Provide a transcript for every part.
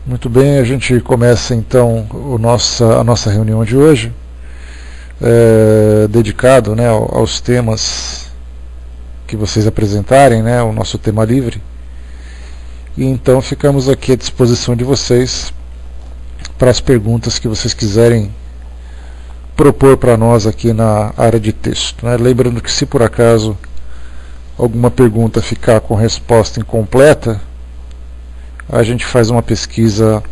Muito bem, a gente começa então a nossa reunião de hoje, dedicado, né, aos temas que vocês apresentarem, né, o nosso tema livre. E então ficamos aqui à disposição de vocês para as perguntas que vocês quiserem propor para nós aqui na área de texto, né? Lembrando que, se por acaso alguma pergunta ficar com resposta incompleta, a gente faz uma pesquisa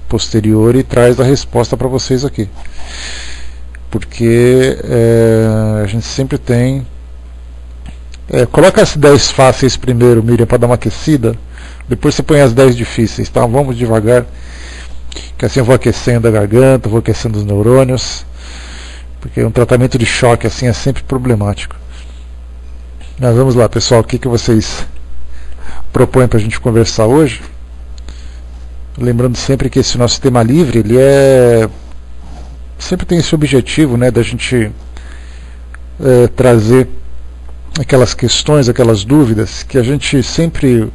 posterior e traz a resposta para vocês aqui, porque a gente sempre tem coloca as 10 fáceis primeiro, Miriam, para dar uma aquecida, depois você põe as 10 difíceis, tá? Vamos devagar, que assim eu vou aquecendo a garganta, vou aquecendo os neurônios, porque um tratamento de choque assim é sempre problemático. Mas vamos lá, pessoal, o que vocês propõem para a gente conversar hoje? Lembrando sempre que esse nosso tema livre, ele sempre tem esse objetivo, né, da gente trazer aquelas questões, aquelas dúvidas que a gente sempre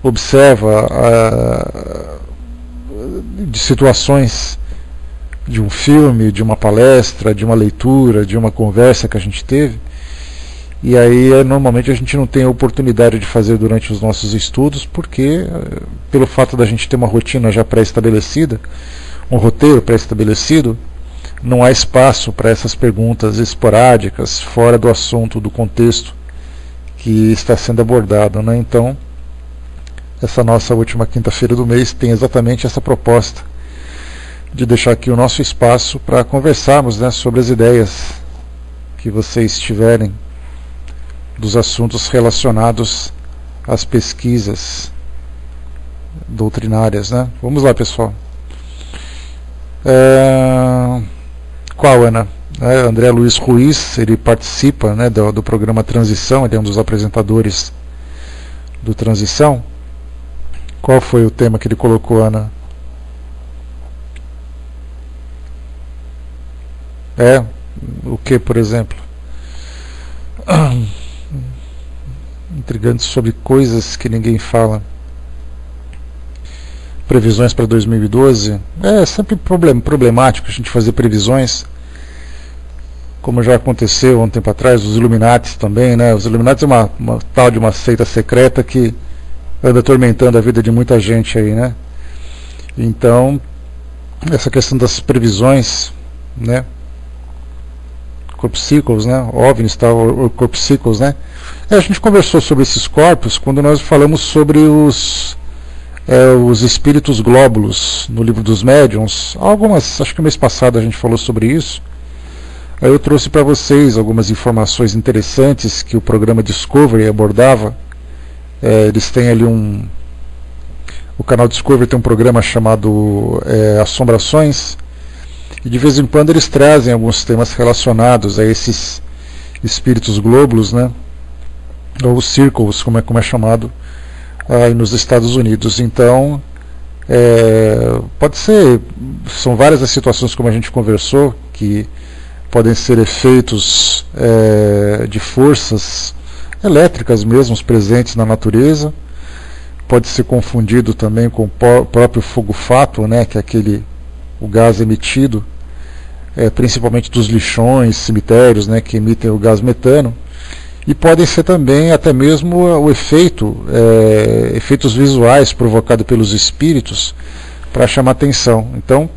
observa de situações de um filme, de uma palestra, de uma leitura, de uma conversa que a gente teve. E aí normalmente a gente não tem a oportunidade de fazer durante os nossos estudos, porque pelo fato da gente ter uma rotina já pré-estabelecida, um roteiro pré-estabelecido, não há espaço para essas perguntas esporádicas, fora do assunto, do contexto que está sendo abordado, né? Então, essa nossa última quinta-feira do mês tem exatamente essa proposta de deixar aqui o nosso espaço para conversarmos, né, sobre as ideias que vocês tiverem dos assuntos relacionados às pesquisas doutrinárias, né? Vamos lá, pessoal. Qual, Ana? André Luiz Ruiz, ele participa, né, do programa Transição, ele é um dos apresentadores do Transição. Qual foi o tema que ele colocou, Ana? O que, por exemplo? Intrigante, sobre coisas que ninguém fala. Previsões para 2012. É sempre problemático a gente fazer previsões, como já aconteceu há um tempo atrás. Os Illuminatis também, né? Os Illuminatis é uma tal de uma seita secreta que anda atormentando a vida de muita gente aí, né? Então, essa questão das previsões, né? Corpuscles, né? OVNIs, corpuscles, né? A gente conversou sobre esses corpos quando nós falamos sobre os espíritos glóbulos no livro dos médiuns. Acho que no mês passado a gente falou sobre isso. Aí eu trouxe para vocês algumas informações interessantes que o programa Discovery abordava. Eles têm ali o canal Discovery tem um programa chamado Assombrações, e de vez em quando eles trazem alguns temas relacionados a esses espíritos glóbulos, né? Ou circles, como é chamado aí nos Estados Unidos. Então, pode ser, são várias as situações, como a gente conversou, que podem ser efeitos de forças elétricas mesmo presentes na natureza. Pode ser confundido também com o próprio fogo-fato, né, que é o gás emitido, principalmente dos lixões, cemitérios, né, que emitem o gás metano. E podem ser também até mesmo o efeitos visuais provocados pelos espíritos para chamar atenção. Então,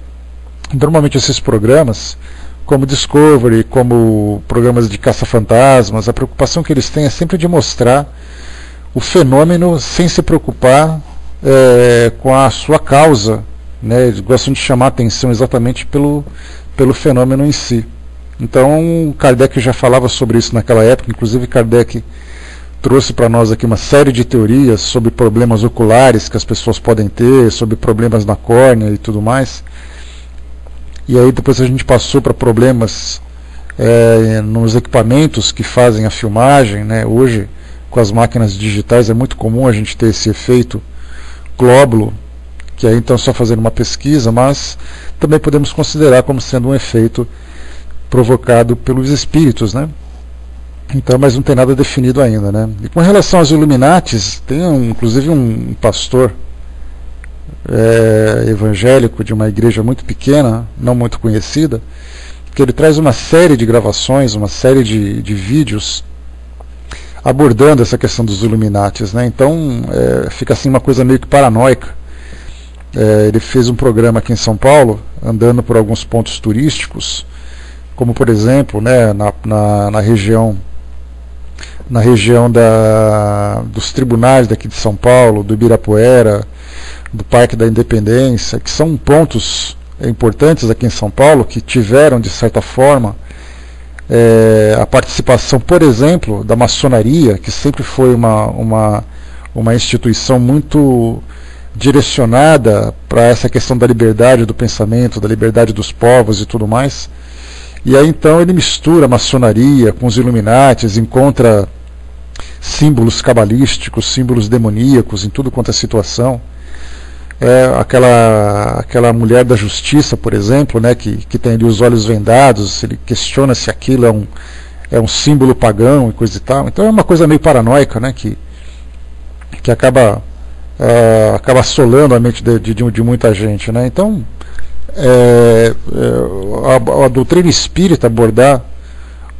normalmente esses programas, como Discovery, como programas de caça-fantasmas, a preocupação que eles têm é sempre de mostrar o fenômeno sem se preocupar com a sua causa, né? Eles gostam de chamar atenção exatamente pelo fenômeno em si. Então, Kardec já falava sobre isso naquela época. Inclusive, Kardec trouxe para nós aqui uma série de teorias sobre problemas oculares que as pessoas podem ter, sobre problemas na córnea e tudo mais. E aí depois a gente passou para problemas nos equipamentos que fazem a filmagem, né? Hoje, com as máquinas digitais, é muito comum a gente ter esse efeito glóbulo, que aí então só fazendo uma pesquisa, mas também podemos considerar como sendo um efeito provocado pelos espíritos, né? Então, mas não tem nada definido ainda, né? E com relação aos Illuminatis, tem inclusive um pastor evangélico de uma igreja muito pequena, não muito conhecida, que ele traz uma série de gravações, uma série de vídeos abordando essa questão dos Illuminatis, né? Então fica assim uma coisa meio que paranoica. Ele fez um programa aqui em São Paulo, andando por alguns pontos turísticos, como por exemplo, né, na região dos tribunais daqui de São Paulo, do Ibirapuera, do Parque da Independência, que são pontos importantes aqui em São Paulo, que tiveram, de certa forma, a participação, por exemplo, da maçonaria, que sempre foi uma instituição muito direcionada para essa questão da liberdade do pensamento, da liberdade dos povos e tudo mais. E aí então ele mistura a maçonaria com os Illuminatis, encontra símbolos cabalísticos, símbolos demoníacos em tudo quanto é situação. Aquela mulher da justiça, por exemplo, né, que tem ali os olhos vendados, ele questiona se aquilo é um símbolo pagão e coisa e tal. Então é uma coisa meio paranoica, né, que acaba assolando a mente de muita gente, né? Então a doutrina espírita abordar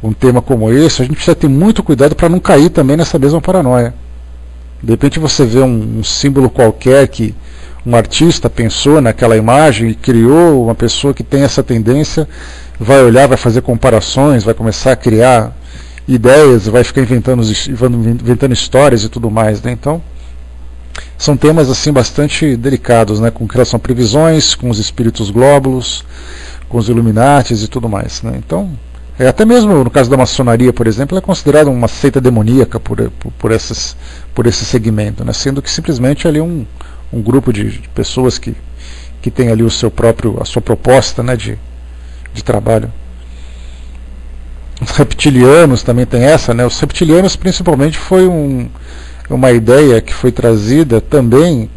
um tema como esse, a gente precisa ter muito cuidado para não cair também nessa mesma paranoia. De repente você vê um símbolo qualquer que um artista pensou naquela imagem e criou, uma pessoa que tem essa tendência vai olhar, vai fazer comparações, vai começar a criar ideias, vai ficar inventando histórias e tudo mais, né? Então são temas assim bastante delicados, né, com relação a previsões, com os espíritos glóbulos, com os Illuminatis e tudo mais, né? Então, até mesmo no caso da maçonaria, por exemplo, é considerada uma seita demoníaca por esse segmento, né? Sendo que simplesmente ali um grupo de pessoas que tem ali a sua proposta, né, de trabalho. Os reptilianos também tem essa, né? Os reptilianos principalmente foi uma ideia que foi trazida também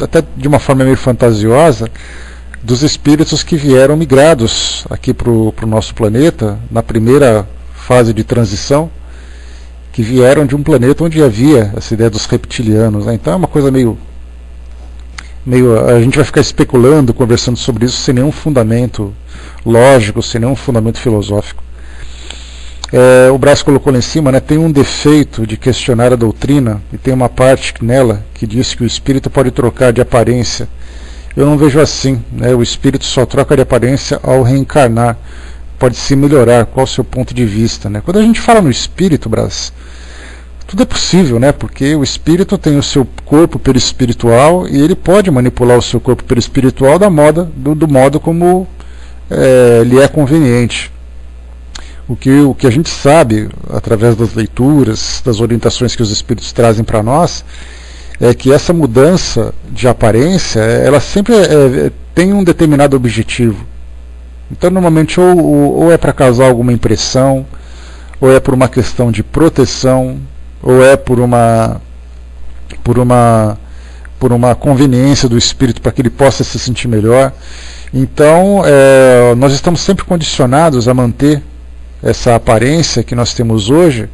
até de uma forma meio fantasiosa, dos espíritos que vieram migrados aqui para o nosso planeta na primeira fase de transição, que vieram de um planeta onde havia essa ideia dos reptilianos, né? Então é uma coisa meio a gente vai ficar especulando, conversando sobre isso sem nenhum fundamento lógico, sem nenhum fundamento filosófico. O Brás colocou lá em cima, né, tem um defeito de questionar a doutrina, e tem uma parte nela que diz que o espírito pode trocar de aparência. Eu não vejo assim, né? O espírito só troca de aparência ao reencarnar, pode se melhorar. Qual o seu ponto de vista, né? Quando a gente fala no espírito, Brás, tudo é possível, né? Porque o espírito tem o seu corpo perispiritual e ele pode manipular o seu corpo perispiritual do modo como lhe é conveniente. O que a gente sabe, através das leituras, das orientações que os espíritos trazem para nós, é que essa mudança de aparência, ela sempre tem um determinado objetivo. Então, normalmente, ou é para causar alguma impressão, ou é por uma questão de proteção, ou é por uma conveniência do espírito para que ele possa se sentir melhor. Então, nós estamos sempre condicionados a manter essa aparência que nós temos hoje,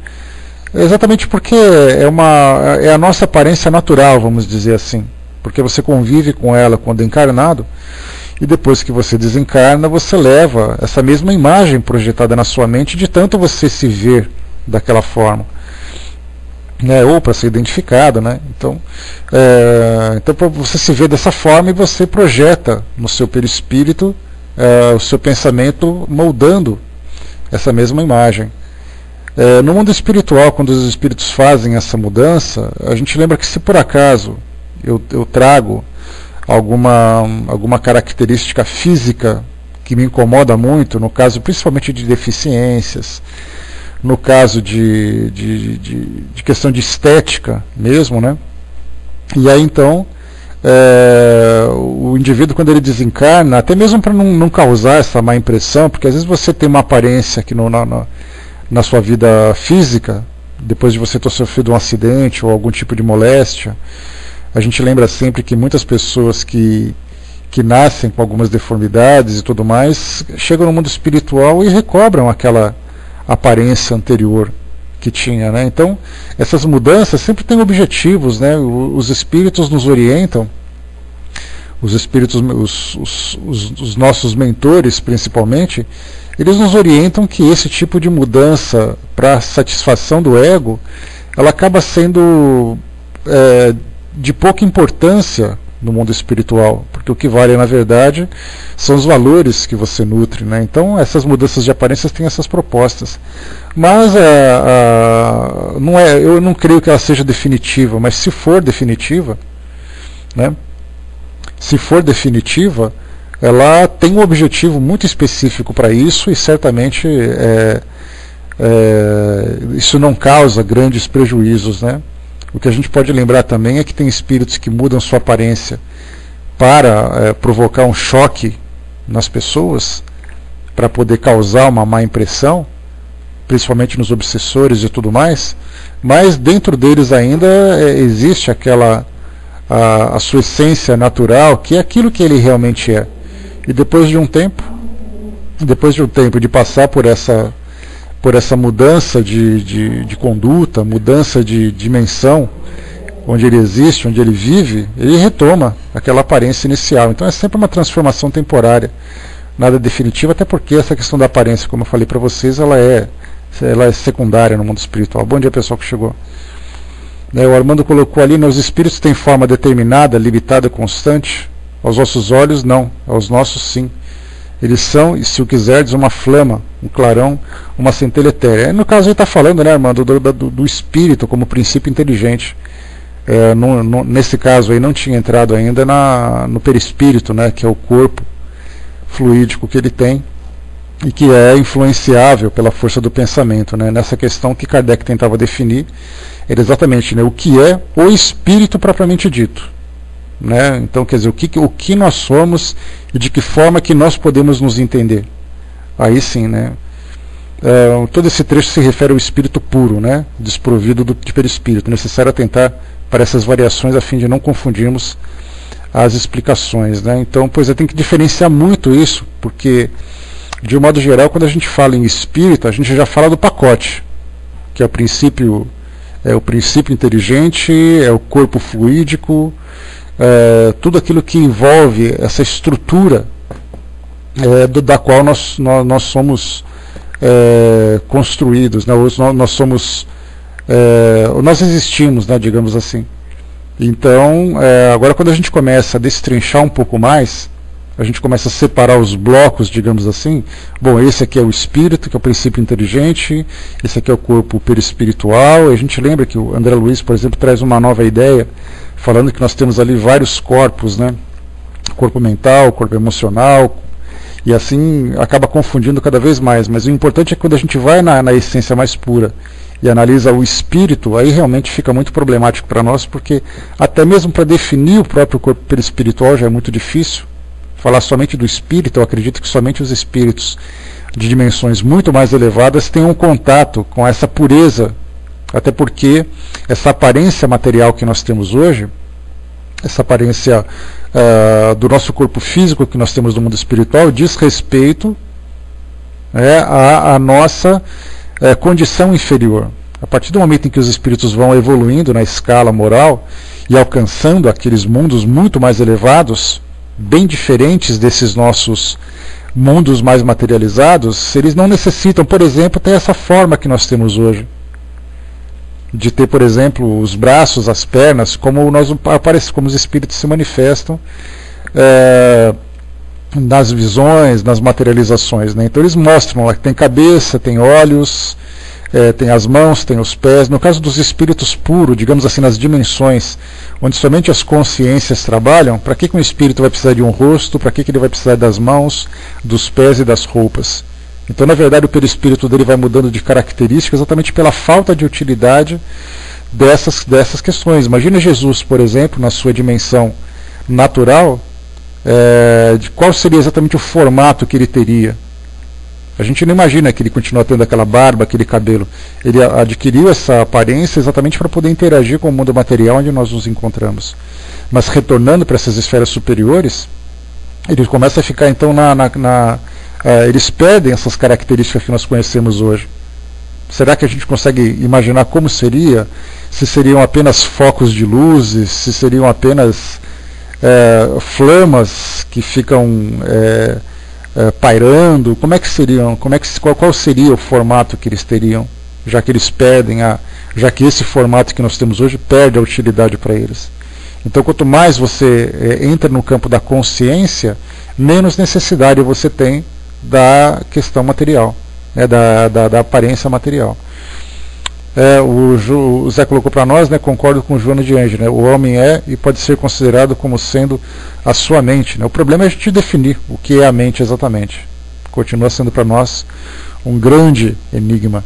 exatamente porque é a nossa aparência natural, vamos dizer assim, porque você convive com ela quando encarnado, e depois que você desencarna, você leva essa mesma imagem projetada na sua mente, de tanto você se ver daquela forma, né, ou para ser identificado, né? Então você se vê dessa forma e você projeta no seu perispírito o seu pensamento, moldando essa mesma imagem. No mundo espiritual, quando os espíritos fazem essa mudança, a gente lembra que se por acaso eu trago alguma característica física que me incomoda muito, no caso principalmente de deficiências, no caso de questão de estética mesmo, né? E aí então o indivíduo, quando ele desencarna, até mesmo para não causar essa má impressão, porque às vezes você tem uma aparência aqui na sua vida física, depois de você ter sofrido um acidente ou algum tipo de moléstia. A gente lembra sempre que muitas pessoas que nascem com algumas deformidades e tudo mais, chegam no mundo espiritual e recobram aquela aparência anterior. que tinha, né? Então, essas mudanças sempre têm objetivos, né? Os espíritos nos orientam, os espíritos, os nossos mentores, principalmente, eles nos orientam que esse tipo de mudança para satisfação do ego, ela acaba sendo de pouca importância no mundo espiritual, porque o que vale, na verdade, são os valores que você nutre, né? Então, essas mudanças de aparências têm essas propostas. Mas eu não creio que ela seja definitiva, mas se for definitiva, né? Se for definitiva, ela tem um objetivo muito específico para isso, e certamente isso não causa grandes prejuízos, né? O que a gente pode lembrar também é que tem espíritos que mudam sua aparência para provocar um choque nas pessoas, para poder causar uma má impressão, principalmente nos obsessores e tudo mais, mas dentro deles ainda existe a sua essência natural, que é aquilo que ele realmente é. E depois de um tempo de passar por essa mudança de conduta, mudança de dimensão, onde ele existe, onde ele vive, ele retoma aquela aparência inicial. Então é sempre uma transformação temporária, nada definitiva, até porque essa questão da aparência, como eu falei para vocês, ela é secundária no mundo espiritual. Bom dia, pessoal que chegou. O Armando colocou ali, os espíritos têm forma determinada, limitada, constante? Aos vossos olhos, não. Aos nossos, sim. Eles são, se o quiserdes, uma flama, um clarão, uma centelha etérea. No caso, ele está falando, né, Armando, do espírito como princípio inteligente. Nesse caso aí não tinha entrado ainda no perispírito, né, que é o corpo fluídico que ele tem e que é influenciável pela força do pensamento, né? Nessa questão que Kardec tentava definir era exatamente, né, o que é o espírito propriamente dito, né? Então, quer dizer, o que nós somos e de que forma que nós podemos nos entender. Aí sim, né? Todo esse trecho se refere ao espírito puro, né, desprovido de perispírito. Necessário atentar para essas variações a fim de não confundirmos as explicações, né? Então, pois tem que diferenciar muito isso, porque de um modo geral, quando a gente fala em espírito, a gente já fala do pacote, que é o princípio inteligente, é o corpo fluídico, tudo aquilo que envolve essa estrutura da qual nós somos construídos, né? Nós existimos, né, digamos assim. Então, agora quando a gente começa a destrinchar um pouco mais, a gente começa a separar os blocos, digamos assim. Bom, esse aqui é o espírito, que é o princípio inteligente, esse aqui é o corpo perispiritual. E a gente lembra que o André Luiz, por exemplo, traz uma nova ideia, falando que nós temos ali vários corpos, né? Corpo mental, corpo emocional, e assim acaba confundindo cada vez mais. Mas o importante é que quando a gente vai na essência mais pura e analisa o espírito, aí realmente fica muito problemático para nós, porque até mesmo para definir o próprio corpo perispiritual já é muito difícil. Falar somente do espírito, eu acredito que somente os espíritos de dimensões muito mais elevadas tenham contato com essa pureza, até porque essa aparência material que nós temos hoje, essa aparência do nosso corpo físico que nós temos no mundo espiritual, diz respeito à nossa condição inferior. A partir do momento em que os espíritos vão evoluindo na escala moral e alcançando aqueles mundos muito mais elevados, bem diferentes desses nossos mundos mais materializados, eles não necessitam, por exemplo, ter essa forma que nós temos hoje, de ter, por exemplo, os braços, as pernas, como os espíritos se manifestam nas visões, nas materializações, né? Então eles mostram lá que tem cabeça, tem olhos, tem as mãos, tem os pés. No caso dos espíritos puros, digamos assim, nas dimensões onde somente as consciências trabalham, para que um espírito vai precisar de um rosto, para que ele vai precisar das mãos, dos pés e das roupas? Então, na verdade, o perispírito dele vai mudando de característica exatamente pela falta de utilidade dessas questões. Imagina Jesus, por exemplo, na sua dimensão natural, de qual seria exatamente o formato que ele teria. A gente não imagina que ele continua tendo aquela barba, aquele cabelo. Ele adquiriu essa aparência exatamente para poder interagir com o mundo material onde nós nos encontramos. Mas retornando para essas esferas superiores, ele começa a ficar então eles perdem essas características que nós conhecemos hoje. Será que a gente consegue imaginar como seria? Se seriam apenas focos de luzes, se seriam apenas flamas que ficam pairando? Como é que seriam? Qual seria o formato que eles teriam? Já que eles perdem já que esse formato que nós temos hoje perde a utilidade para eles. Então, quanto mais você entra no campo da consciência, menos necessidade você tem da questão material, né, da aparência material. O Zé colocou para nós, né, concordo com o Joana de Ange, né, o homem é e pode ser considerado como sendo a sua mente. Né. O problema é a gente definir o que é a mente exatamente. Continua sendo para nós um grande enigma.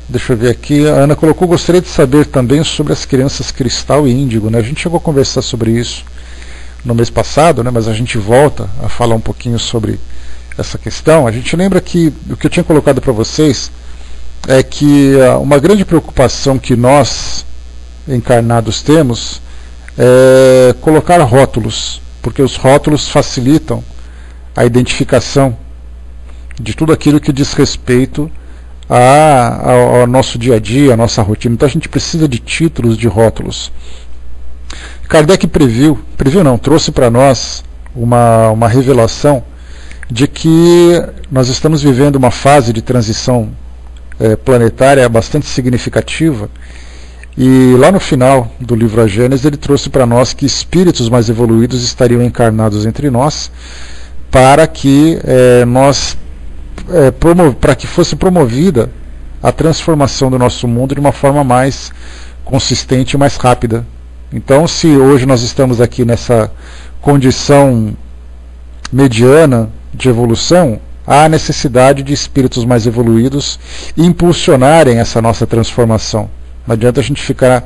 Deixa eu ver aqui, a Ana colocou, gostaria de saber também sobre as crianças cristal e índigo. Né? A gente chegou a conversar sobre isso no mês passado, né? Mas a gente volta a falar um pouquinho sobre essa questão. A gente lembra que o que eu tinha colocado para vocês é que uma grande preocupação que nós, encarnados, temos é colocar rótulos, porque os rótulos facilitam a identificação de tudo aquilo que diz respeito ao nosso dia a dia, à nossa rotina. Então a gente precisa de títulos, de rótulos. Kardec trouxe para nós uma revelação de que nós estamos vivendo uma fase de transição planetária bastante significativa, e lá no final do livro A Gênese ele trouxe para nós que espíritos mais evoluídos estariam encarnados entre nós para que para que fosse promovida a transformação do nosso mundo de uma forma mais consistente e mais rápida. Então, se hoje nós estamos aqui nessa condição mediana de evolução, há necessidade de espíritos mais evoluídos impulsionarem essa nossa transformação. Não adianta a gente ficar,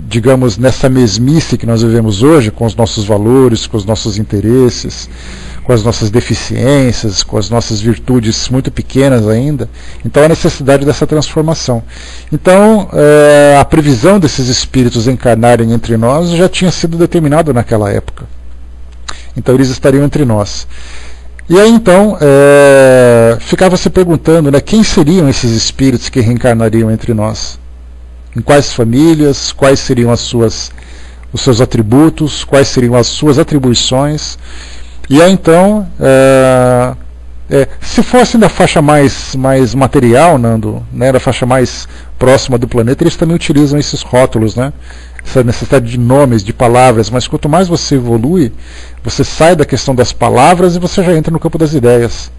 digamos, nessa mesmice que nós vivemos hoje, com os nossos valores, com os nossos interesses, com as nossas deficiências, com as nossas virtudes muito pequenas ainda. Então há necessidade dessa transformação. Então a previsão desses espíritos encarnarem entre nós já tinha sido determinada naquela época. Então eles estariam entre nós. E aí então ficava se perguntando, né, quem seriam esses espíritos que reencarnariam entre nós? Em quais famílias, quais seriam os seus atributos, quais seriam as suas atribuições? E aí então, se fosse da faixa mais material, Nando, né, da faixa mais próxima do planeta, eles também utilizam esses rótulos, né, essa necessidade de nomes, de palavras, mas quanto mais você evolui, você sai da questão das palavras e você já entra no campo das ideias.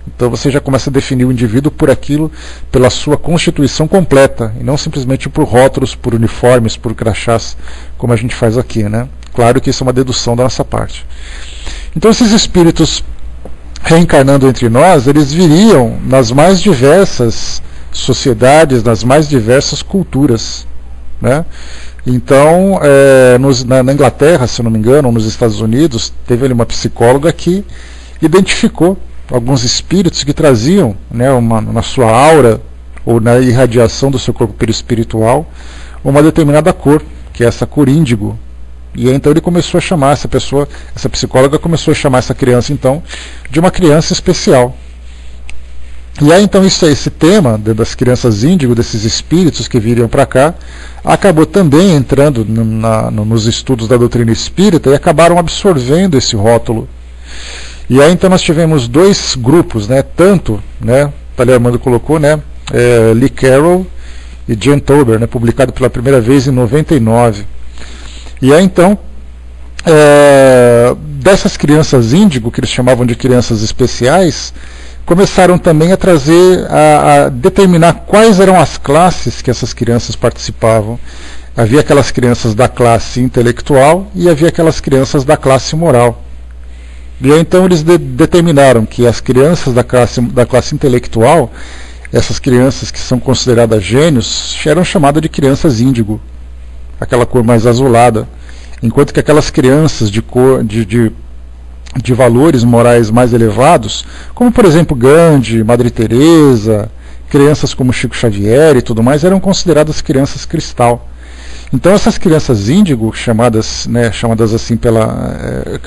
Então você já começa a definir o indivíduo por aquilo, pela sua constituição completa, e não simplesmente por rótulos, por uniformes, por crachás, como a gente faz aqui, né? Claro que isso é uma dedução da nossa parte. Então esses espíritos reencarnando entre nós, eles viriam nas mais diversas sociedades, nas mais diversas culturas, né? Então, na Inglaterra, se eu não me engano, ou nos Estados Unidos, teve ali uma psicóloga que identificou alguns espíritos que traziam, né, na sua aura ou na irradiação do seu corpo perispiritual uma determinada cor, que é essa cor índigo. E aí, então ele começou a chamar essa psicóloga começou a chamar essa criança então de uma criança especial. E aí então esse tema das crianças índigo, desses espíritos que viriam para cá, acabou também entrando nos estudos da doutrina espírita e acabaram absorvendo esse rótulo. E aí então nós tivemos dois grupos, né, tanto, né, ali Armando colocou, né, Lee Carroll e Jan Tauber, né, publicado pela primeira vez em 99. E aí então, dessas crianças índigo, que eles chamavam de crianças especiais, começaram também a trazer, a determinar quais eram as classes que essas crianças participavam. Havia aquelas crianças da classe intelectual e havia aquelas crianças da classe moral. E aí, então eles determinaram que as crianças da classe intelectual, essas crianças que são consideradas gênios, eram chamadas de crianças índigo, aquela cor mais azulada, enquanto que aquelas crianças de valores morais mais elevados, como por exemplo Gandhi, Madre Teresa, crianças como Chico Xavier e tudo mais, eram consideradas crianças cristal. Então essas crianças índigo, chamadas assim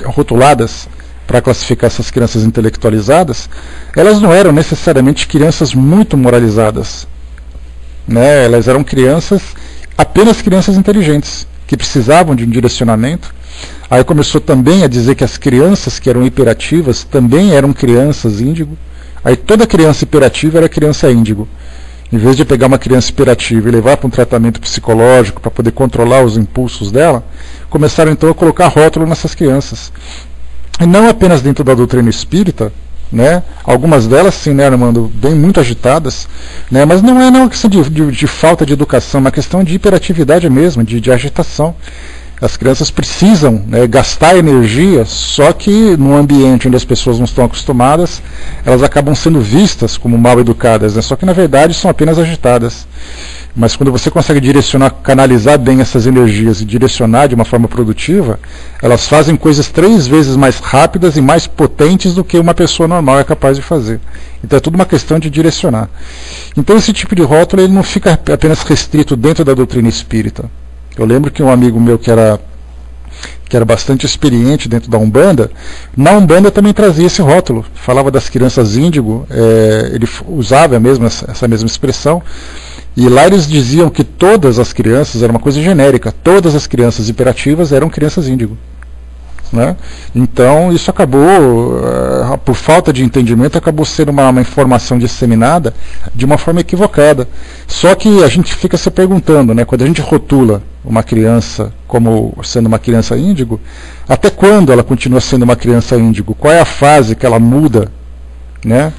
rotuladas para classificar essas crianças intelectualizadas, elas não eram necessariamente crianças muito moralizadas, né? Elas eram apenas crianças inteligentes, que precisavam de um direcionamento. Aí começou também a dizer que as crianças que eram hiperativas também eram crianças índigo. Aí toda criança hiperativa era criança índigo. Em vez de pegar uma criança hiperativa e levar para um tratamento psicológico para poder controlar os impulsos dela, começaram então a colocar rótulo nessas crianças. E não apenas dentro da doutrina espírita, né? Algumas delas, sim, né, Armando, bem muito agitadas, né? Mas não é uma questão de falta de educação, é uma questão de hiperatividade mesmo, de agitação. As crianças precisam, né, gastar energia, só que num ambiente onde as pessoas não estão acostumadas, elas acabam sendo vistas como mal educadas, né? Só que na verdade são apenas agitadas. Mas quando você consegue direcionar, canalizar bem essas energias e direcionar de uma forma produtiva, elas fazem coisas 3 vezes mais rápidas e mais potentes do que uma pessoa normal é capaz de fazer. Então é tudo uma questão de direcionar. Então esse tipo de rótulo ele não fica apenas restrito dentro da doutrina espírita. Eu lembro que um amigo meu que era bastante experiente dentro da Umbanda, na Umbanda também trazia esse rótulo, falava das crianças índigo, ele usava essa mesma expressão, e lá eles diziam que todas as crianças, era uma coisa genérica, todas as crianças hiperativas eram crianças índigo, né? Então isso acabou, por falta de entendimento, acabou sendo uma informação disseminada de uma forma equivocada. Só que a gente fica se perguntando, né, quando a gente rotula uma criança como sendo uma criança índigo, até quando ela continua sendo uma criança índigo? Qual é a fase que ela muda, né?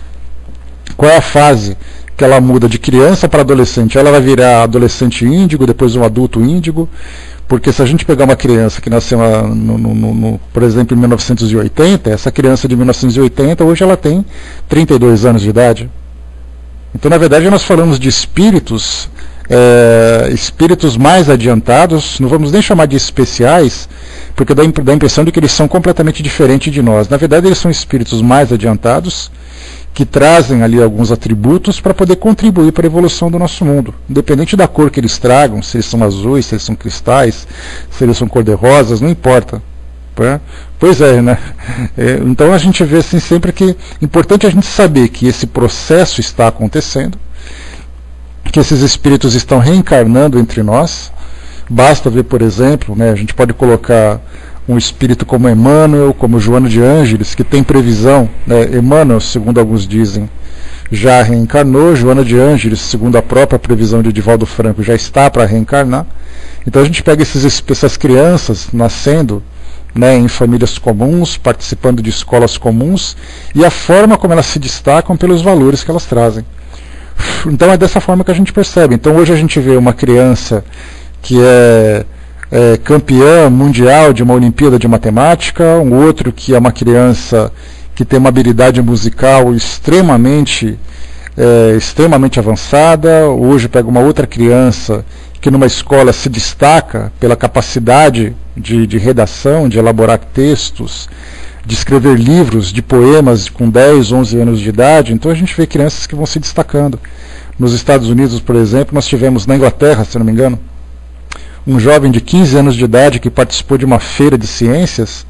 Qual é a fase que ela muda de criança para adolescente? Ela vai virar adolescente índigo, depois um adulto índigo? Porque se a gente pegar uma criança que nasceu, por exemplo, em 1980, essa criança de 1980, hoje ela tem 32 anos de idade. Então, na verdade, nós falamos de espíritos mais adiantados, não vamos nem chamar de especiais, porque dá a impressão de que eles são completamente diferentes de nós. Na verdade, eles são espíritos mais adiantados, que trazem ali alguns atributos para poder contribuir para a evolução do nosso mundo, independente da cor que eles tragam, se eles são azuis, se eles são cristais, se eles são cor-de-rosas, não importa. Pois é, né? Então a gente vê assim sempre que é importante a gente saber que esse processo está acontecendo, que esses espíritos estão reencarnando entre nós. Basta ver, por exemplo, né, a gente pode colocar um espírito como Emmanuel, como Joana de Ângeles, que tem previsão, né? Emmanuel, segundo alguns dizem, já reencarnou, Joana de Ângeles, segundo a própria previsão de Divaldo Franco, já está para reencarnar. Então a gente pega essas crianças nascendo, né, em famílias comuns, participando de escolas comuns, e a forma como elas se destacam pelos valores que elas trazem. Então é dessa forma que a gente percebe. Então hoje a gente vê uma criança que é campeã mundial de uma Olimpíada de Matemática, um outro que é uma criança que tem uma habilidade musical extremamente avançada. Hoje pega uma outra criança que numa escola se destaca pela capacidade de redação, de elaborar textos, de escrever livros de poemas com 10, 11 anos de idade. Então a gente vê crianças que vão se destacando. Nos Estados Unidos, por exemplo, nós tivemos na Inglaterra, se não me engano, um jovem de 15 anos de idade que participou de uma feira de ciências,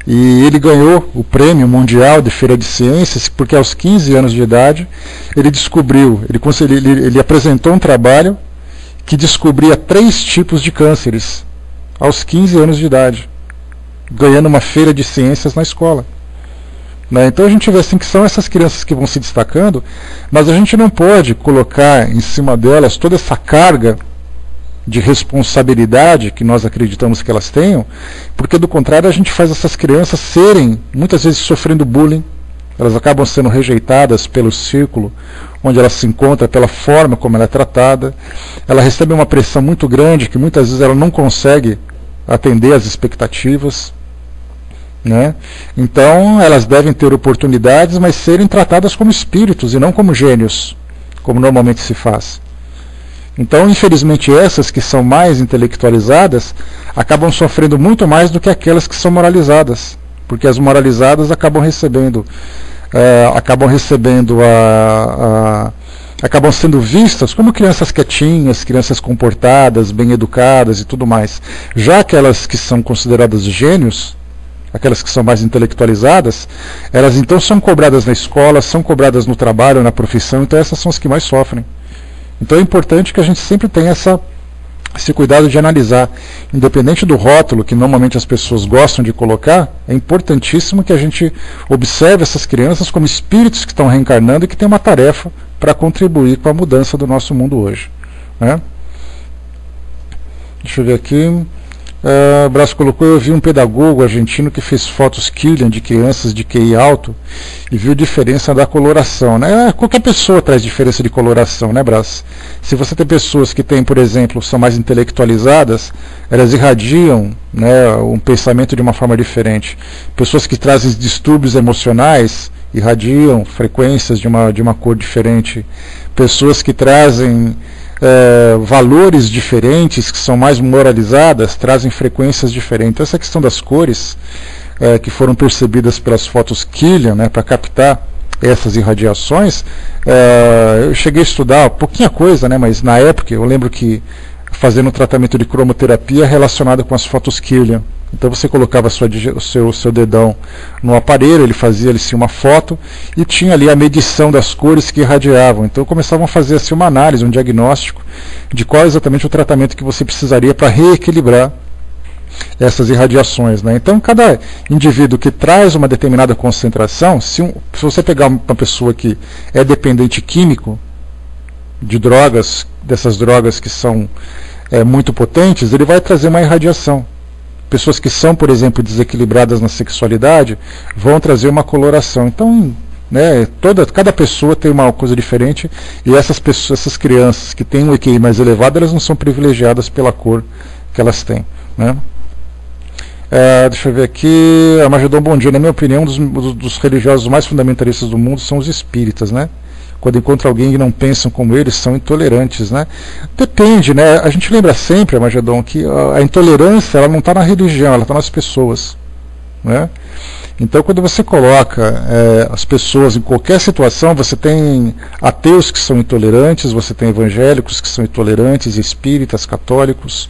e ele ganhou o prêmio mundial de feira de ciências porque aos 15 anos de idade ele descobriu, ele apresentou um trabalho que descobria 3 tipos de cânceres aos 15 anos de idade, ganhando uma feira de ciências na escola. Né? Então a gente vê assim que são essas crianças que vão se destacando, mas a gente não pode colocar em cima delas toda essa carga de responsabilidade que nós acreditamos que elas tenham, porque do contrário a gente faz essas crianças serem, muitas vezes sofrendo bullying, elas acabam sendo rejeitadas pelo círculo onde ela se encontra, pela forma como ela é tratada, ela recebe uma pressão muito grande que muitas vezes ela não consegue atender às expectativas, né? Então elas devem ter oportunidades, mas serem tratadas como espíritos e não como gênios, como normalmente se faz. Então, infelizmente, essas que são mais intelectualizadas acabam sofrendo muito mais do que aquelas que são moralizadas, porque as moralizadas acabam sendo vistas como crianças quietinhas, crianças comportadas, bem educadas e tudo mais. Já aquelas que são consideradas gênios, aquelas que são mais intelectualizadas, elas então são cobradas na escola, são cobradas no trabalho, na profissão, então essas são as que mais sofrem. Então é importante que a gente sempre tenha esse cuidado de analisar, independente do rótulo que normalmente as pessoas gostam de colocar, é importantíssimo que a gente observe essas crianças como espíritos que estão reencarnando e que têm uma tarefa para contribuir com a mudança do nosso mundo hoje, né? Deixa eu ver aqui. Braço colocou: eu vi um pedagogo argentino que fez fotos Killian de crianças de QI alto e viu diferença da coloração, né? Qualquer pessoa traz diferença de coloração, né, Braço? Se você tem pessoas que têm, por exemplo, são mais intelectualizadas, elas irradiam, né, um pensamento de uma forma diferente. Pessoas que trazem distúrbios emocionais irradiam frequências de uma cor diferente. Pessoas que trazem valores diferentes, que são mais moralizadas, trazem frequências diferentes. Então, essa questão das cores que foram percebidas pelas fotos Killian, né, para captar essas irradiações, eu cheguei a estudar pouquinha coisa, né, mas na época eu lembro que fazendo um tratamento de cromoterapia relacionado com as fotos Killian. Então você colocava o seu dedão no aparelho, ele fazia assim, uma foto e tinha ali a medição das cores que irradiavam. Então começavam a fazer assim, uma análise, um diagnóstico de qual é exatamente o tratamento que você precisaria para reequilibrar essas irradiações, né? Então cada indivíduo que traz uma determinada concentração, se você pegar uma pessoa que é dependente químico de drogas, dessas drogas que são muito potentes, ele vai trazer uma irradiação. Pessoas que são, por exemplo, desequilibradas na sexualidade vão trazer uma coloração. Então, né, cada pessoa tem uma coisa diferente, e essas crianças que têm um EQI mais elevado, elas não são privilegiadas pela cor que elas têm, né? Deixa eu ver aqui. Armagedon, bom dia. Na minha opinião, dos religiosos mais fundamentalistas do mundo são os espíritas, né? Quando encontram alguém que não pensam como eles, são intolerantes, né? Depende, né? A gente lembra sempre, Armagedon, que a intolerância ela não está na religião, ela está nas pessoas, né? Então, quando você coloca as pessoas em qualquer situação, você tem ateus que são intolerantes, você tem evangélicos que são intolerantes, espíritas, católicos,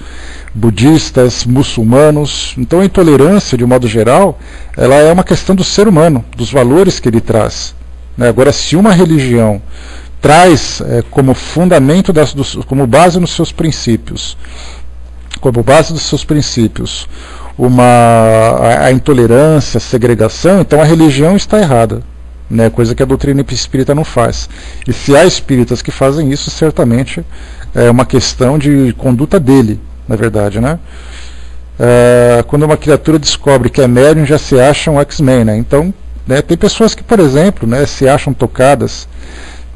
budistas, muçulmanos. Então, a intolerância, de um modo geral, ela é uma questão do ser humano, dos valores que ele traz. Agora, se uma religião traz como fundamento, como base nos seus princípios, a intolerância, a segregação, então a religião está errada, né? Coisa que a doutrina espírita não faz. E se há espíritas que fazem isso, certamente é uma questão de conduta dele, na verdade, né? Quando uma criatura descobre que é médium, já se acha um X-Men, né? Então, né, tem pessoas que, por exemplo, né, se acham tocadas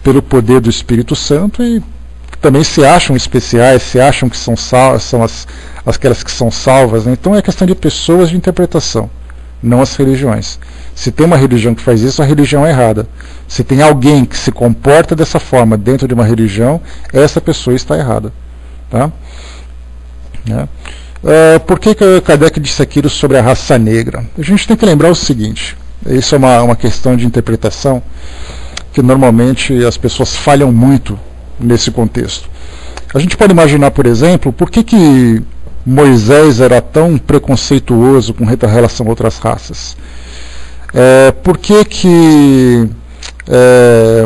pelo poder do Espírito Santo e também se acham especiais, se acham que são aquelas que são salvas, né? Então é questão de pessoas de interpretação, não as religiões. Se tem uma religião que faz isso, a religião é errada. Se tem alguém que se comporta dessa forma dentro de uma religião, essa pessoa está errada, tá? Né? Por que Kardec disse aquilo sobre a raça negra? A gente tem que lembrar o seguinte: isso é uma questão de interpretação que normalmente as pessoas falham muito nesse contexto. A gente pode imaginar, por exemplo, por que Moisés era tão preconceituoso com relação a outras raças? Por que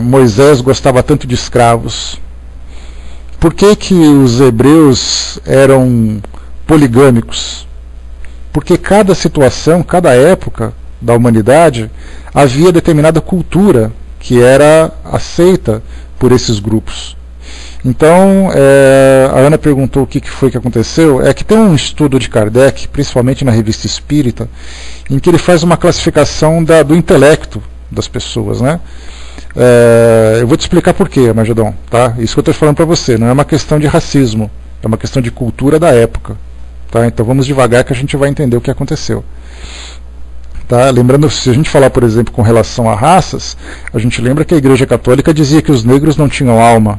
Moisés gostava tanto de escravos? Por que os hebreus eram poligâmicos? Porque cada situação, cada época da humanidade, havia determinada cultura que era aceita por esses grupos. Então, a Ana perguntou o que foi que aconteceu. É que tem um estudo de Kardec, principalmente na Revista Espírita, em que ele faz uma classificação do intelecto das pessoas, né? Eu vou te explicar por quê, Armagedon, tá? Isso que eu estou falando para você, não é uma questão de racismo, é uma questão de cultura da época, tá? Então vamos devagar que a gente vai entender o que aconteceu. Tá? Lembrando, se a gente falar, por exemplo, com relação a raças, a gente lembra que a Igreja Católica dizia que os negros não tinham alma,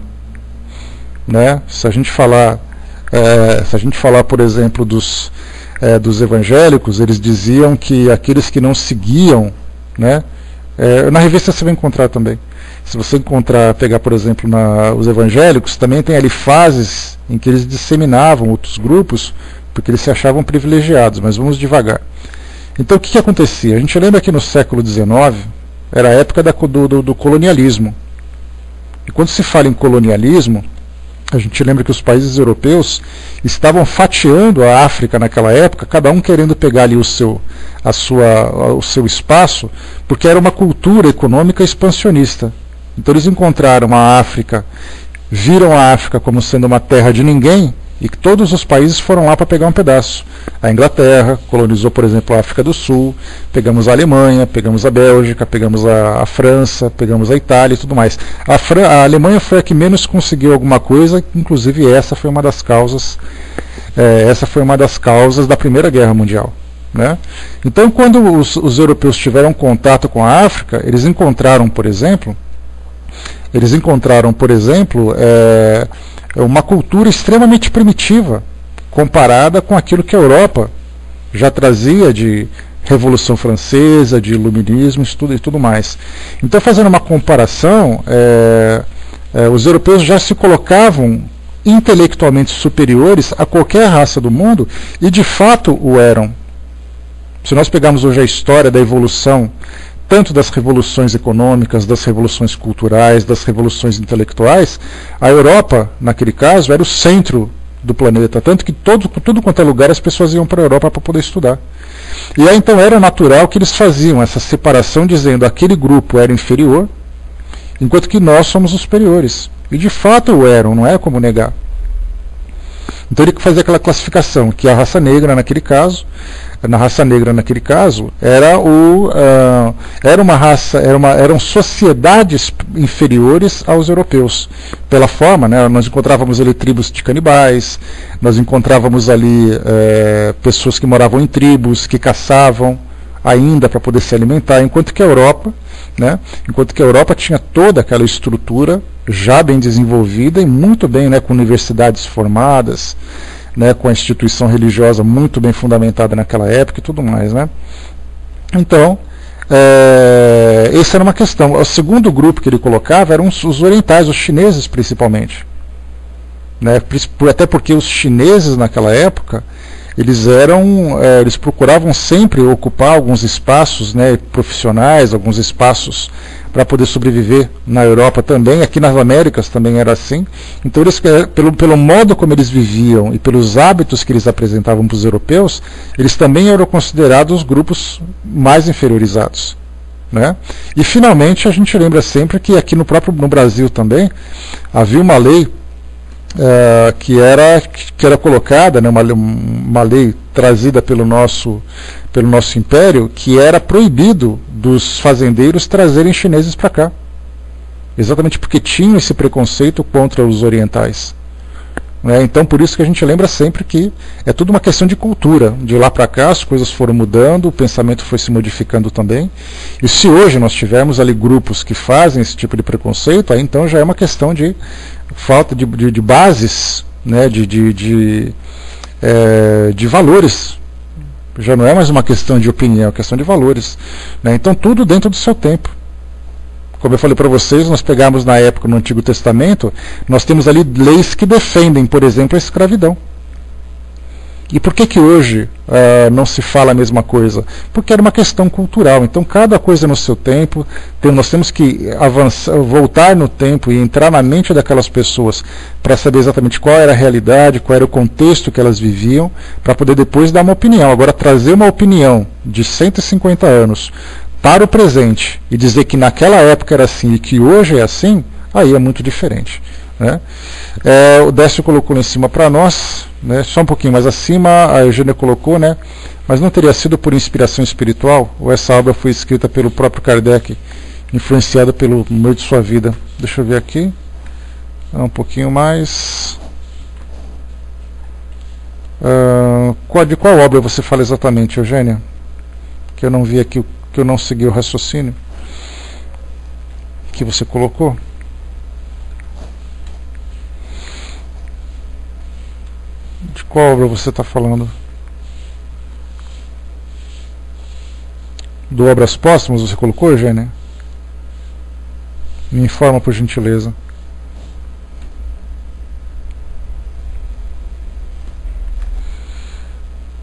né? Se a gente falar, por exemplo, dos evangélicos, eles diziam que aqueles que não seguiam, né? Na revista você vai encontrar também. Se você pegar, por exemplo, os evangélicos, também tem ali fases em que eles disseminavam outros grupos, porque eles se achavam privilegiados, mas vamos devagar. Então o que acontecia? A gente lembra que no século XIX era a época do colonialismo. E quando se fala em colonialismo, a gente lembra que os países europeus estavam fatiando a África naquela época, cada um querendo pegar ali o seu espaço, porque era uma cultura econômica expansionista. Então eles encontraram a África, viram a África como sendo uma terra de ninguém, e que todos os países foram lá para pegar um pedaço. A Inglaterra colonizou, por exemplo, a África do Sul, pegamos a Alemanha, pegamos a Bélgica, pegamos a França, pegamos a Itália e tudo mais. A Alemanha foi a que menos conseguiu alguma coisa, inclusive essa foi uma das causas da Primeira Guerra Mundial. Né? Então, quando os europeus tiveram contato com a África, eles encontraram, por exemplo, uma cultura extremamente primitiva, comparada com aquilo que a Europa já trazia de Revolução Francesa, de Iluminismo e tudo mais. Então, fazendo uma comparação, os europeus já se colocavam intelectualmente superiores a qualquer raça do mundo, e de fato o eram. Se nós pegarmos hoje a história da evolução, tanto das revoluções econômicas, das revoluções culturais, das revoluções intelectuais, a Europa, naquele caso, era o centro do planeta, tanto que tudo quanto é lugar as pessoas iam para a Europa para poder estudar. E aí então era natural que eles faziam essa separação, dizendo que aquele grupo era inferior, enquanto que nós somos os superiores. E de fato o eram, não é como negar. Então ele fazia aquela classificação, que a raça negra naquele caso, eram sociedades inferiores aos europeus. Pela forma, né, nós encontrávamos ali tribos de canibais, nós encontrávamos ali pessoas que moravam em tribos, que caçavam ainda para poder se alimentar, enquanto que a Europa tinha toda aquela estrutura já bem desenvolvida e muito bem, né, com universidades formadas, né, com a instituição religiosa muito bem fundamentada naquela época e tudo mais. Né? Então, essa era uma questão. O segundo grupo que ele colocava eram os orientais, os chineses principalmente. Né? Até porque os chineses naquela época, eles procuravam sempre ocupar alguns espaços, né, profissionais, alguns espaços para poder sobreviver na Europa também, aqui nas Américas também era assim. Então eles, pelo modo como eles viviam e pelos hábitos que eles apresentavam para os europeus, eles também eram considerados os grupos mais inferiorizados. Né? E finalmente a gente lembra sempre que aqui no Brasil também havia uma lei que era colocada, né, uma lei trazida pelo nosso império, que era proibido dos fazendeiros trazerem chineses para cá, exatamente porque tinham esse preconceito contra os orientais. Né? Então por isso que a gente lembra sempre que é tudo uma questão de cultura. De lá para cá as coisas foram mudando, o pensamento foi se modificando também, e se hoje nós tivermos ali grupos que fazem esse tipo de preconceito, aí então já é uma questão de falta de bases, né, de valores. Já não é mais uma questão de opinião, é uma questão de valores. Né? Então tudo dentro do seu tempo. Como eu falei para vocês, nós pegamos na época, no Antigo Testamento, nós temos ali leis que defendem, por exemplo, a escravidão. E por que hoje não se fala a mesma coisa? Porque era uma questão cultural. Então cada coisa no seu tempo, nós temos que voltar no tempo e entrar na mente daquelas pessoas para saber exatamente qual era a realidade, qual era o contexto que elas viviam, para poder depois dar uma opinião. Agora, trazer uma opinião de 150 anos para o presente e dizer que naquela época era assim e que hoje é assim, aí é muito diferente. Né? O Décio colocou lá em cima para nós, né, só um pouquinho mais acima, a Eugênia colocou, né, mas não teria sido por inspiração espiritual, ou essa obra foi escrita pelo próprio Kardec, influenciada pelo meio de sua vida? Deixa eu ver aqui, um pouquinho mais. De qual obra você fala exatamente, Eugênia? Que eu não vi aqui, que eu não segui o raciocínio que você colocou. De qual obra você está falando? Do Obras Póstumas você colocou, Eugênia? Me informa, por gentileza.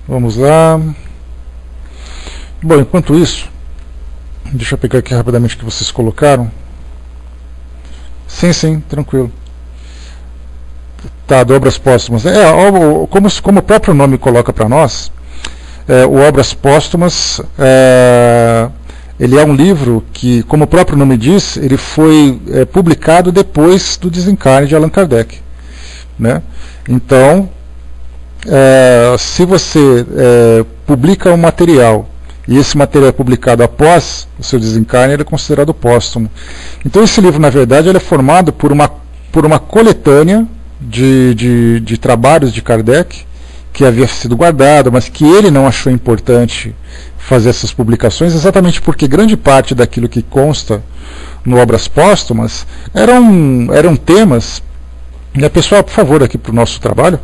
Vamos lá. Bom, enquanto isso, deixa eu pegar aqui rapidamente o que vocês colocaram. Sim, tranquilo. Tá, do Obras Póstumas. Como o próprio nome coloca para nós, o Obras Póstumas ele é um livro que, como o próprio nome diz, ele foi publicado depois do desencarne de Allan Kardec, né? Então, se você publica um material e esse material é publicado após o seu desencarne, ele é considerado póstumo. Então esse livro, na verdade, ele é formado por uma coletânea de trabalhos de Kardec, que havia sido guardado, mas que ele não achou importante fazer essas publicações, exatamente porque grande parte daquilo que consta no Obras Póstumas eram temas. E pessoal, por favor, aqui para o nosso trabalho,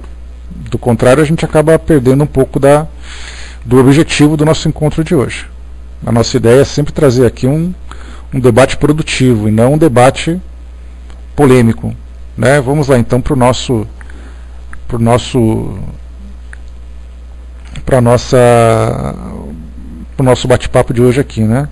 do contrário a gente acaba perdendo um pouco do objetivo do nosso encontro de hoje. A nossa ideia é sempre trazer aqui um debate produtivo e não um debate polêmico, né? Vamos lá então para o nosso bate-papo de hoje aqui, né?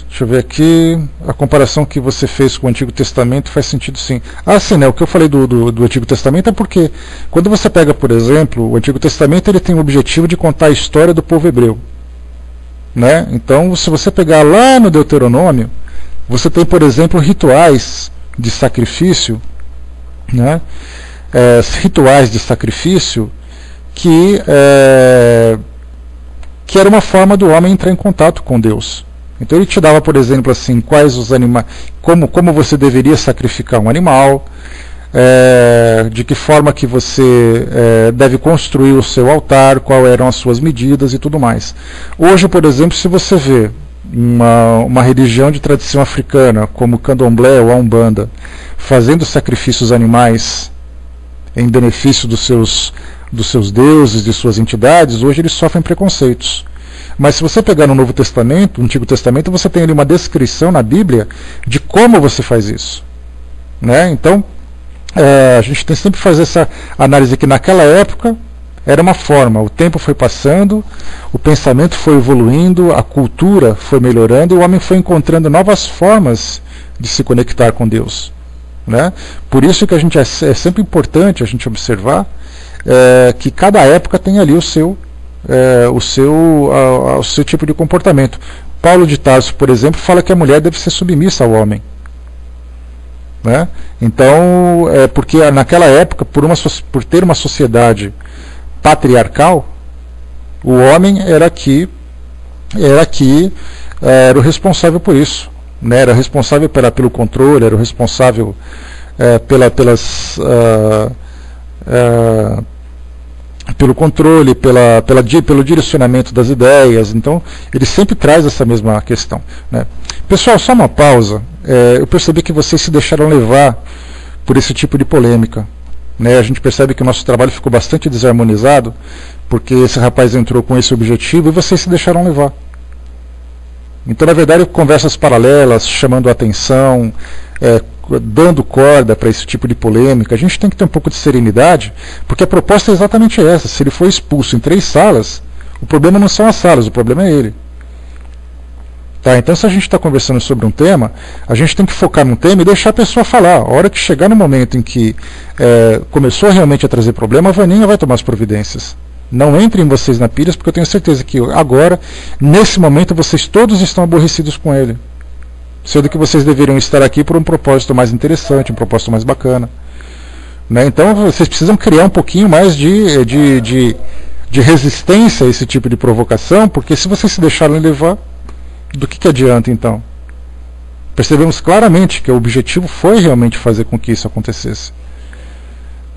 Deixa eu ver aqui, a comparação que você fez com o Antigo Testamento faz sentido, sim. Sim, né? O que eu falei do Antigo Testamento é porque quando você pega, por exemplo, o Antigo Testamento, ele tem o objetivo de contar a história do povo hebreu, né? Então, se você pegar lá no Deuteronômio, você tem, por exemplo, rituais de sacrifício, né? Rituais de sacrifício que era uma forma do homem entrar em contato com Deus. Então ele te dava, por exemplo, assim, quais os animais, como você deveria sacrificar um animal, de que forma que você deve construir o seu altar, quais eram as suas medidas e tudo mais. Hoje, por exemplo, se você vê uma religião de tradição africana, como o Candomblé ou a Umbanda, fazendo sacrifícios animais em benefício dos seus deuses, de suas entidades, hoje eles sofrem preconceitos. Mas se você pegar no Novo Testamento, no Antigo Testamento, você tem ali uma descrição na Bíblia de como você faz isso, né? Então, a gente tem sempre que fazer essa análise que naquela época era uma forma, o tempo foi passando, o pensamento foi evoluindo, a cultura foi melhorando e o homem foi encontrando novas formas de se conectar com Deus, né? Por isso que é sempre importante a gente observar que cada época tem ali o seu tipo de comportamento. Paulo de Tarso, por exemplo, fala que a mulher deve ser submissa ao homem, né? Então, porque naquela época, por ter uma sociedade patriarcal, o homem era o responsável por isso, né? Era responsável pelo controle, era o responsável pelo controle, pelo direcionamento das ideias. Então ele sempre traz essa mesma questão, né? Pessoal, só uma pausa. Eu percebi que vocês se deixaram levar por esse tipo de polêmica, né? A gente percebe que o nosso trabalho ficou bastante desarmonizado porque esse rapaz entrou com esse objetivo e vocês se deixaram levar. Então, na verdade, conversas paralelas, chamando a atenção, dando corda para esse tipo de polêmica, a gente tem que ter um pouco de serenidade, porque a proposta é exatamente essa. Se ele for expulso em 3 salas, o problema não são as salas, o problema é ele. Tá? Então, se a gente está conversando sobre um tema, a gente tem que focar num tema e deixar a pessoa falar. A hora que chegar no momento em que começou realmente a trazer problema, a Vaninha vai tomar as providências. Não entrem vocês na pilhas, porque eu tenho certeza que agora, nesse momento, vocês todos estão aborrecidos com ele. Sendo que vocês deveriam estar aqui por um propósito mais interessante, um propósito mais bacana, né? Então vocês precisam criar um pouquinho mais de resistência a esse tipo de provocação, porque se vocês se deixarem levar, do que adianta então? Percebemos claramente que o objetivo foi realmente fazer com que isso acontecesse,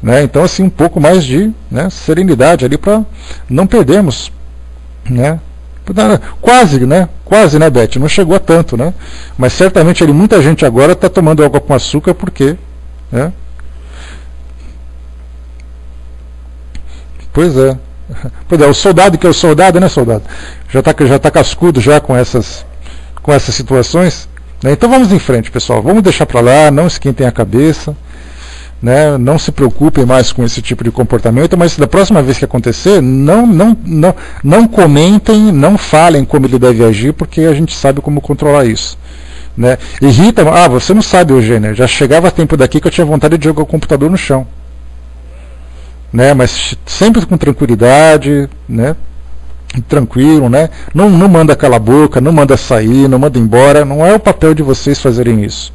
né? Então, assim, um pouco mais de serenidade ali para não perdermos, né? Quase, né, Beth? Não chegou a tanto, né? Mas certamente ali muita gente agora está tomando água com açúcar porque, né? Pois é. O soldado que é o soldado, né, soldado? Já tá cascudo já com essas situações, né? Então vamos em frente, pessoal. Vamos deixar para lá, não esquentem a cabeça, né? Não se preocupem mais com esse tipo de comportamento, mas da próxima vez que acontecer, não comentem, não falem como ele deve agir, porque a gente sabe como controlar isso. Né? Irrita, você não sabe, Eugênia, já chegava tempo daqui que eu tinha vontade de jogar o computador no chão. Né? Mas sempre com tranquilidade, né? Tranquilo, né? Não manda calar a boca, não manda sair, não manda embora, não é o papel de vocês fazerem isso.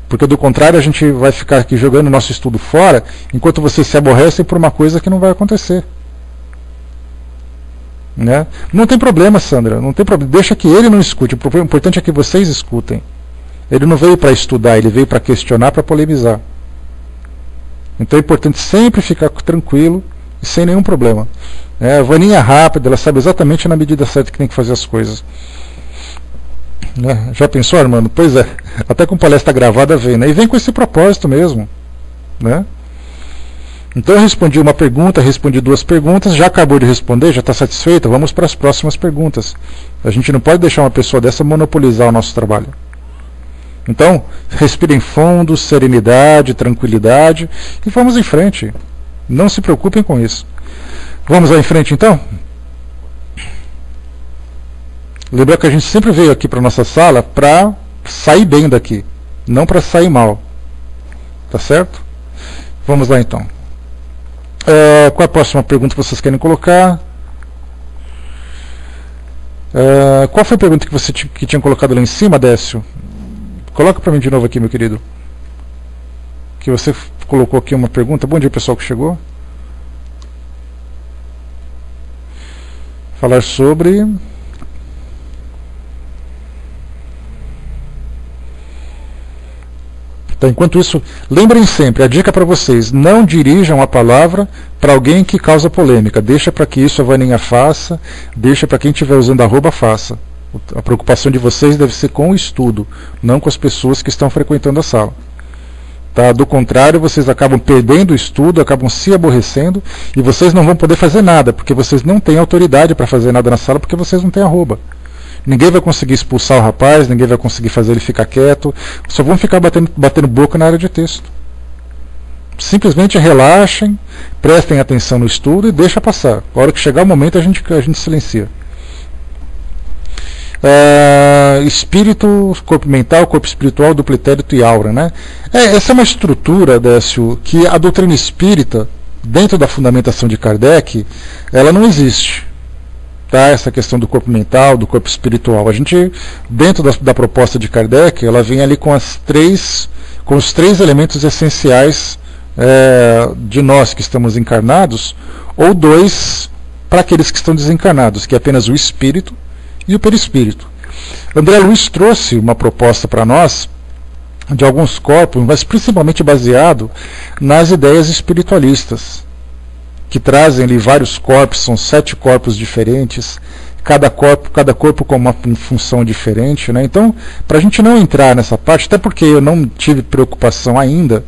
Porque do contrário a gente vai ficar aqui jogando nosso estudo fora, enquanto vocês se aborrecem por uma coisa que não vai acontecer. Né? Não tem problema, Sandra, não tem problema. Deixa que ele não escute, o importante é que vocês escutem. Ele não veio para estudar, ele veio para questionar, para polemizar. Então é importante sempre ficar tranquilo e sem nenhum problema. A Vaninha é rápida, ela sabe exatamente na medida certa que tem que fazer as coisas. Já pensou, Armando? Pois é, até com palestra gravada vem, né? E vem com esse propósito mesmo, né? Então eu respondi uma pergunta, respondi 2 perguntas, já acabou de responder, já está satisfeita? Vamos para as próximas perguntas. A gente não pode deixar uma pessoa dessa monopolizar o nosso trabalho. Então, respirem fundo, serenidade, tranquilidade e vamos em frente. Não se preocupem com isso. Vamos lá em frente então? Lembra que a gente sempre veio aqui para a nossa sala para sair bem daqui, não para sair mal. Tá certo? Vamos lá então. Qual é a próxima pergunta que vocês querem colocar? Qual foi a pergunta que você que tinha colocado lá em cima, Décio? Coloca para mim de novo aqui, meu querido. Que você colocou aqui uma pergunta. Bom dia, pessoal que chegou. Falar sobre... Então, enquanto isso, lembrem sempre, a dica para vocês, não dirijam a palavra para alguém que causa polêmica. Deixa para que isso a Vaninha faça, deixa para quem estiver usando arroba faça. A preocupação de vocês deve ser com o estudo, não com as pessoas que estão frequentando a sala. Tá? Do contrário, vocês acabam perdendo o estudo, acabam se aborrecendo e vocês não vão poder fazer nada, porque vocês não têm autoridade para fazer nada na sala, porque vocês não têm arroba. Ninguém vai conseguir expulsar o rapaz, ninguém vai conseguir fazer ele ficar quieto, só vão ficar batendo boca na área de texto. Simplesmente relaxem, prestem atenção no estudo e deixa passar. A hora que chegar o momento a gente silencia. Espírito, corpo mental, corpo espiritual, duplo etérito e aura, né? Essa é uma estrutura, Décio, que a doutrina espírita, dentro da fundamentação de Kardec, ela não existe. Tá? Essa questão do corpo mental, do corpo espiritual. A gente, dentro da proposta de Kardec, ela vem ali com os 3 elementos essenciais de nós que estamos encarnados, ou 2 para aqueles que estão desencarnados, que é apenas o espírito e o perispírito. André Luiz trouxe uma proposta para nós de alguns corpos, mas principalmente baseado nas ideias espiritualistas, que trazem ali vários corpos, são 7 corpos diferentes, cada corpo com uma função diferente, né? Então, para a gente não entrar nessa parte, até porque eu não tive preocupação ainda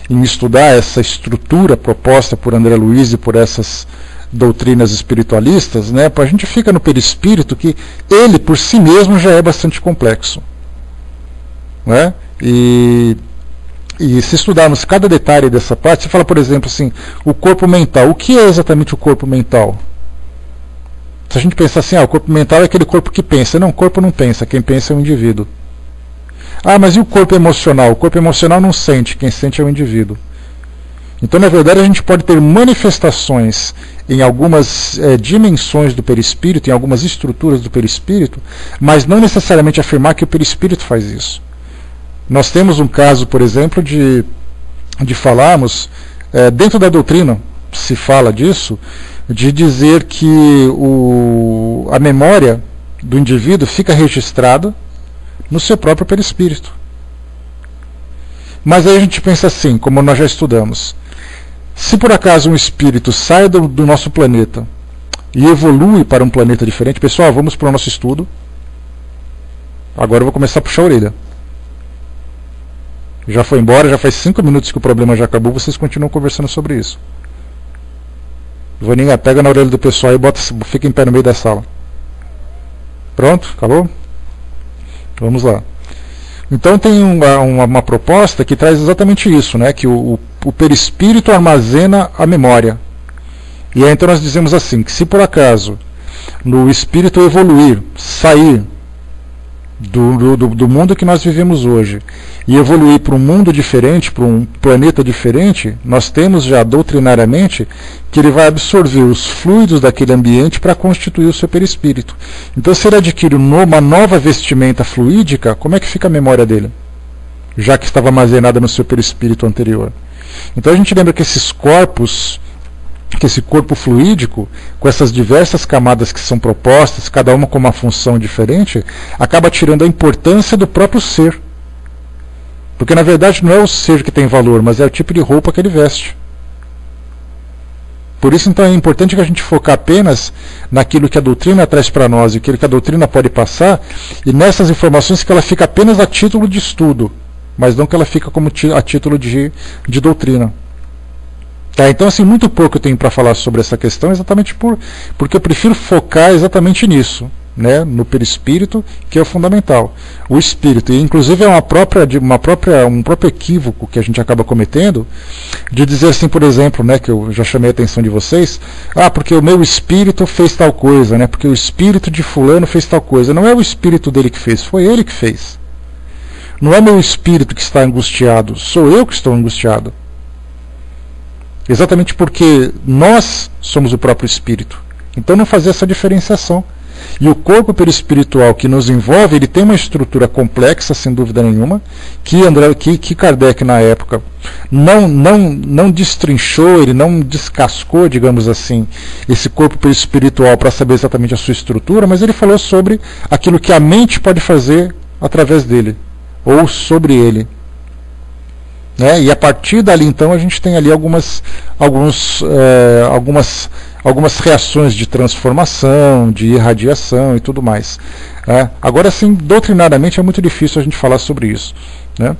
em estudar essa estrutura proposta por André Luiz e por essas doutrinas espiritualistas, né? A gente fica no perispírito, que ele por si mesmo já é bastante complexo, né? E se estudarmos cada detalhe dessa parte, você fala, por exemplo, assim, o corpo mental. O que é exatamente o corpo mental? Se a gente pensar assim, o corpo mental é aquele corpo que pensa. Não, o corpo não pensa, quem pensa é o indivíduo. Mas e o corpo emocional? O corpo emocional não sente, quem sente é o indivíduo. Então, na verdade, a gente pode ter manifestações em algumas dimensões do perispírito, em algumas estruturas do perispírito, mas não necessariamente afirmar que o perispírito faz isso. Nós temos um caso, por exemplo, de falarmos, dentro da doutrina se fala disso, de dizer que a memória do indivíduo fica registrada no seu próprio perispírito. Mas aí a gente pensa assim, como nós já estudamos, se por acaso um espírito sai do nosso planeta e evolui para um planeta diferente, pessoal, vamos para o nosso estudo. Agora eu vou começar a puxar a orelha. Já foi embora, já faz 5 minutos que o problema já acabou, vocês continuam conversando sobre isso. Vaninha, pega na orelha do pessoal e fica em pé no meio da sala. Pronto? Acabou? Vamos lá. Então tem uma proposta que traz exatamente isso, né? Que o o perispírito armazena a memória. E aí então nós dizemos assim, que se por acaso no espírito evoluir, sair do mundo que nós vivemos hoje e evoluir para um mundo diferente, para um planeta diferente, nós temos já doutrinariamente que ele vai absorver os fluidos daquele ambiente para constituir o seu perispírito. Então, se ele adquire uma nova vestimenta fluídica, como é que fica a memória dele? Já que estava armazenada no seu perispírito anterior. Então a gente lembra que esses corpos, que esse corpo fluídico, com essas diversas camadas que são propostas, cada uma com uma função diferente, acaba tirando a importância do próprio ser. Porque na verdade não é o ser que tem valor, mas é o tipo de roupa que ele veste. Por isso então é importante que a gente focar apenas naquilo que a doutrina traz para nós, e aquilo que a doutrina pode passar, e nessas informações que ela fica apenas a título de estudo, mas não que ela fica como a título de doutrina. Tá, então assim, muito pouco eu tenho para falar sobre essa questão, exatamente porque eu prefiro focar exatamente nisso, né, no perispírito, que é o fundamental. O espírito, e inclusive é um próprio equívoco que a gente acaba cometendo, de dizer assim, por exemplo, né, que eu já chamei a atenção de vocês, porque o meu espírito fez tal coisa, né, porque o espírito de fulano fez tal coisa. Não é o espírito dele que fez, foi ele que fez. Não é meu espírito que está angustiado, sou eu que estou angustiado. Exatamente porque nós somos o próprio espírito. Então não fazer essa diferenciação. E o corpo perispiritual que nos envolve, ele tem uma estrutura complexa, sem dúvida nenhuma, que Kardec na época não destrinchou, ele não descascou, digamos assim, esse corpo perispiritual para saber exatamente a sua estrutura, mas ele falou sobre aquilo que a mente pode fazer através dele, ou sobre ele. Né? E a partir dali então a gente tem ali algumas reações de transformação, de irradiação e tudo mais. Agora sim, doutrinariamente é muito difícil a gente falar sobre isso. Né?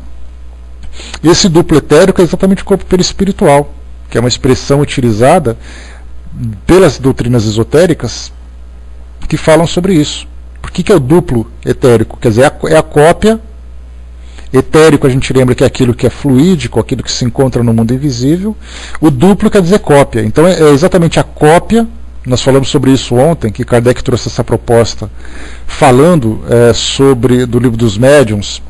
Esse duplo etérico é exatamente o corpo perispiritual, que é uma expressão utilizada pelas doutrinas esotéricas que falam sobre isso. Por que é o duplo etérico? Quer dizer, é a cópia. Etérico a gente lembra que é aquilo que é fluídico, aquilo que se encontra no mundo invisível. O duplo quer dizer cópia. Então é exatamente a cópia. Nós falamos sobre isso ontem, que Kardec trouxe essa proposta falando do livro dos médiuns,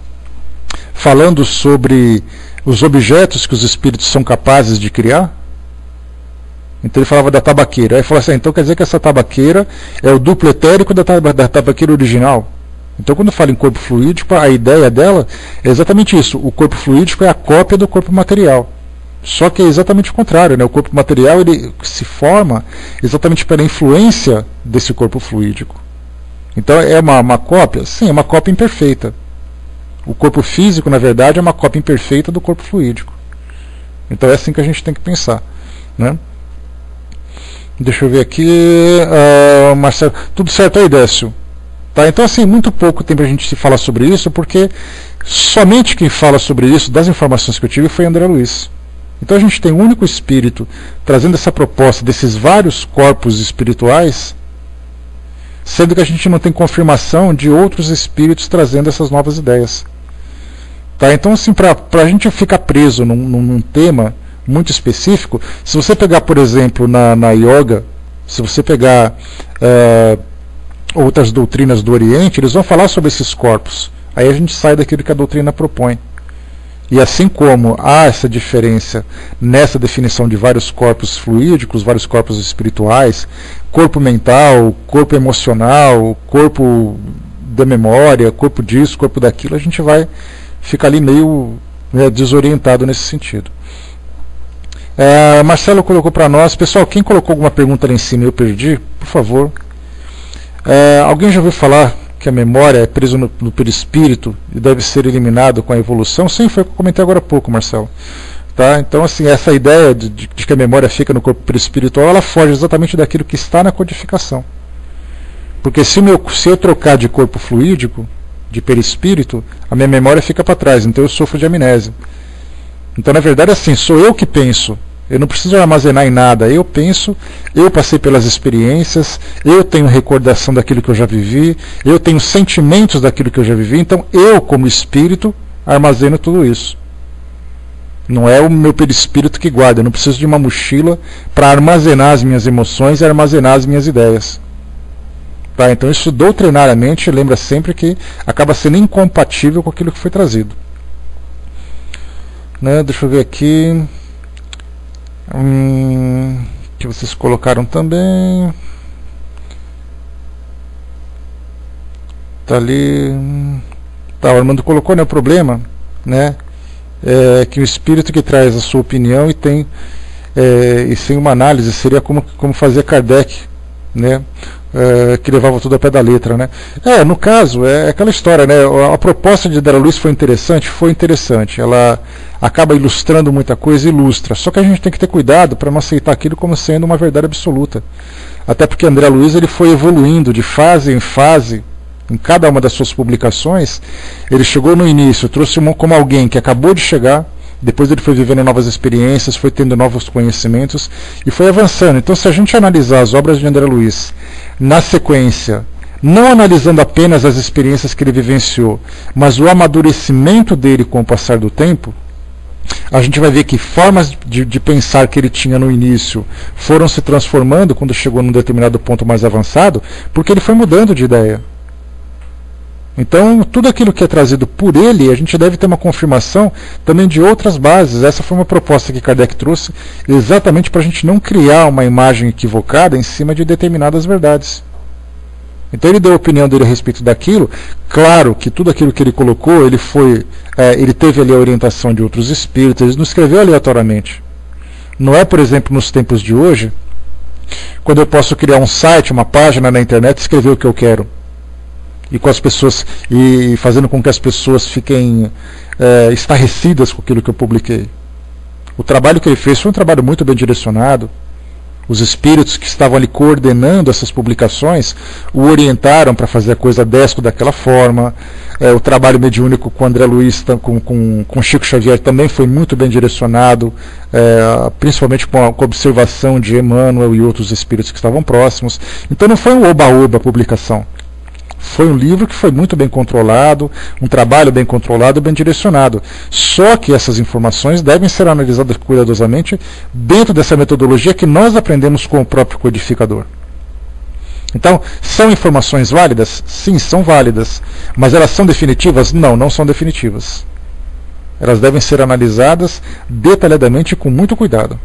falando sobre os objetos que os espíritos são capazes de criar. Então ele falava da tabaqueira. Aí falou assim, então quer dizer que essa tabaqueira é o duplo etérico da tabaqueira original. Então, quando fala em corpo fluídico, a ideia dela é exatamente isso. O corpo fluídico é a cópia do corpo material. Só que é exatamente o contrário, né? O corpo material ele se forma exatamente pela influência desse corpo fluídico. Então, é uma cópia? Sim, é uma cópia imperfeita. O corpo físico, na verdade, é uma cópia imperfeita do corpo fluídico. Então, é assim que a gente tem que pensar. Né? Deixa eu ver aqui. Marcelo, tudo certo aí, Décio? Tá, então assim, muito pouco tem para a gente se falar sobre isso, porque somente quem fala sobre isso, das informações que eu tive, foi André Luiz. Então a gente tem um único espírito trazendo essa proposta desses vários corpos espirituais, sendo que a gente não tem confirmação de outros espíritos trazendo essas novas ideias. Tá, então assim, para a gente ficar preso num tema muito específico, se você pegar, por exemplo, na yoga, se você pegar outras doutrinas do Oriente, eles vão falar sobre esses corpos. Aí a gente sai daquilo que a doutrina propõe. E assim como há essa diferença nessa definição de vários corpos fluídicos, vários corpos espirituais, corpo mental, corpo emocional, corpo da memória, corpo disso, corpo daquilo, a gente vai ficar ali meio desorientado nesse sentido. Marcelo colocou para nós, pessoal, quem colocou alguma pergunta lá em cima e eu perdi, por favor. Alguém já ouviu falar que a memória é presa no perispírito e deve ser eliminado com a evolução? Sim, foi o que eu comentei agora há pouco, Marcelo. Tá? Então, assim, essa ideia de que a memória fica no corpo perispiritual, ela foge exatamente daquilo que está na codificação. Porque se eu trocar de corpo fluídico, de perispírito, a minha memória fica para trás, então eu sofro de amnésia. Então, na verdade, assim, sou eu que penso. Eu não preciso armazenar em nada, eu penso, eu passei pelas experiências, eu tenho recordação daquilo que eu já vivi, eu tenho sentimentos daquilo que eu já vivi, então eu, como espírito, armazeno tudo isso. Não é o meu perispírito que guarda. Eu não preciso de uma mochila para armazenar as minhas emoções e armazenar as minhas ideias. Tá? Então isso doutrinariamente lembra sempre que acaba sendo incompatível com aquilo que foi trazido. Né? Deixa eu ver aqui. Que vocês colocaram também. Tá ali. Tá, o Armando colocou, né? O problema, né? É que o espírito que traz a sua opinião e tem e sem uma análise seria como fazia Kardec, né? Que levava tudo a pé da letra, né? No caso, é aquela história, né? A proposta de André Luiz foi interessante. Ela acaba ilustrando muita coisa, ilustra. Só que a gente tem que ter cuidado para não aceitar aquilo como sendo uma verdade absoluta. Até porque André Luiz ele foi evoluindo de fase em fase. Em cada uma das suas publicações, ele chegou no início, trouxe como alguém que acabou de chegar, depois ele foi vivendo novas experiências, foi tendo novos conhecimentos e foi avançando. Então, se a gente analisar as obras de André Luiz na sequência, não analisando apenas as experiências que ele vivenciou, mas o amadurecimento dele com o passar do tempo, a gente vai ver que formas de pensar que ele tinha no início foram se transformando quando chegou num determinado ponto mais avançado, porque ele foi mudando de ideia. Então, tudo aquilo que é trazido por ele, a gente deve ter uma confirmação também de outras bases. Essa foi uma proposta que Kardec trouxe exatamente para a gente não criar uma imagem equivocada em cima de determinadas verdades. Então ele deu a opinião dele a respeito daquilo. Claro que tudo aquilo que ele colocou, ele teve ali a orientação de outros espíritos, ele não escreveu aleatoriamente. Não é, por exemplo, nos tempos de hoje, quando eu posso criar um site, uma página na internet e escrever o que eu quero. E com as pessoas, e fazendo com que as pessoas fiquem estarrecidas com aquilo que eu publiquei. O trabalho que ele fez foi um trabalho muito bem direcionado. Os espíritos que estavam ali coordenando essas publicações o orientaram para fazer a coisa daquela forma. O trabalho mediúnico com André Luiz, com Chico Xavier também foi muito bem direcionado, principalmente com a observação de Emmanuel e outros espíritos que estavam próximos. Então não foi um oba-oba a publicação. Foi um livro que foi muito bem controlado, um trabalho bem controlado, bem direcionado. Só que essas informações devem ser analisadas cuidadosamente dentro dessa metodologia que nós aprendemos com o próprio codificador. Então, são informações válidas? Sim, são válidas. Mas elas são definitivas? Não, não são definitivas. Elas devem ser analisadas detalhadamente e com muito cuidado,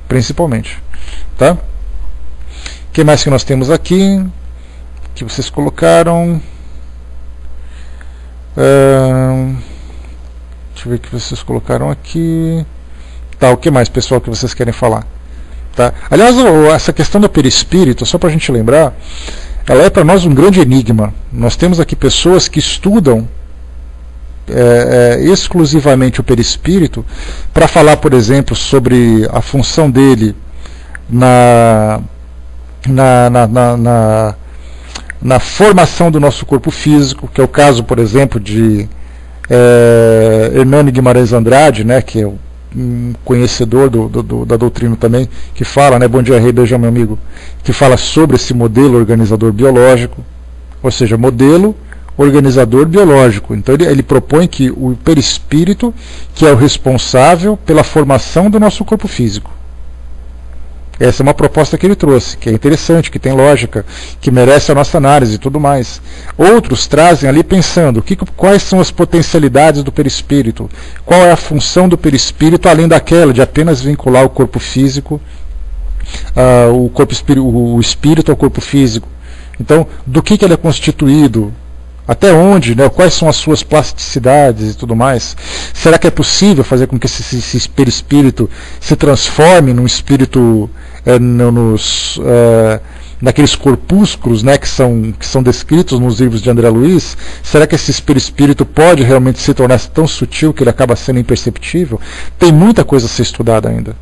principalmente. Tá? O que mais que nós temos aqui? Que vocês colocaram. Deixa eu ver o que vocês colocaram aqui. Tá, o que mais, pessoal, que vocês querem falar? Tá? Aliás, essa questão do perispírito, só para a gente lembrar, ela é para nós um grande enigma. Nós temos aqui pessoas que estudam exclusivamente o perispírito para falar, por exemplo, sobre a função dele na formação do nosso corpo físico, que é o caso, por exemplo, de Hernani Guimarães Andrade, né, que é um conhecedor da doutrina também, que fala, né, bom dia, Rei, beijão, meu amigo, que fala sobre esse modelo organizador biológico, ou seja, modelo organizador biológico. Então ele propõe que o perispírito, que é o responsável pela formação do nosso corpo físico. Essa é uma proposta que ele trouxe, que é interessante, que tem lógica, que merece a nossa análise e tudo mais. Outros trazem ali pensando quais são as potencialidades do perispírito, qual é a função do perispírito, além daquela de apenas vincular o corpo físico, o espírito ao corpo físico. Então, do que ele é constituído, até onde, né, quais são as suas plasticidades e tudo mais. Será que é possível fazer com que esse perispírito se transforme num espírito naqueles corpúsculos, né, que são descritos nos livros de André Luiz? Será que esse perispírito pode realmente se tornar tão sutil que ele acaba sendo imperceptível? Tem muita coisa a ser estudada ainda.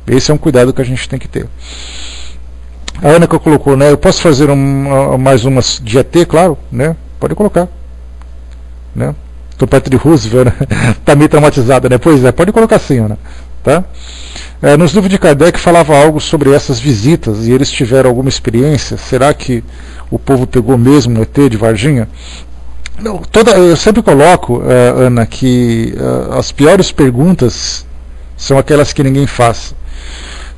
Esse é um cuidado que a gente tem que ter. A Ana que colocou, né, eu posso fazer mais umas de ET, claro, né? Pode colocar, né? Tô perto de Roosevelt, né? Tá meio traumatizada, né? Pois é, pode colocar sim, Ana. Tá? Nos livros de Kardec falava algo sobre essas visitas e eles tiveram alguma experiência. Será que o povo pegou mesmo o ET de Varginha? Não, eu sempre coloco, Ana, que as piores perguntas são aquelas que ninguém faz,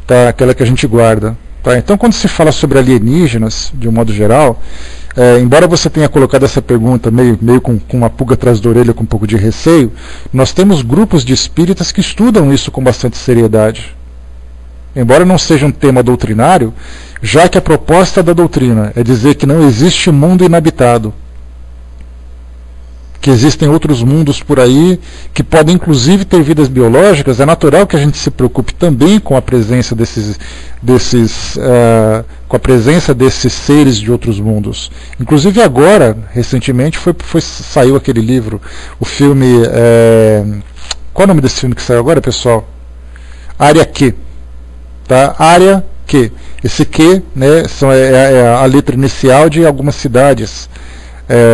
tá? Aquela que a gente guarda. Tá? Então, quando se fala sobre alienígenas, de um modo geral, embora você tenha colocado essa pergunta meio com uma pulga atrás da orelha, com um pouco de receio, nós temos grupos de espíritas que estudam isso com bastante seriedade. Embora não seja um tema doutrinário, já que a proposta da doutrina é dizer que não existe mundo inabitado, que existem outros mundos por aí, que podem inclusive ter vidas biológicas, é natural que a gente se preocupe também com a presença com a presença desses seres de outros mundos. Inclusive agora, recentemente, saiu aquele livro, o filme... qual é o nome desse filme que saiu agora, pessoal? Área Q. Tá? Área Q. Esse Q, né, é a letra inicial de algumas cidades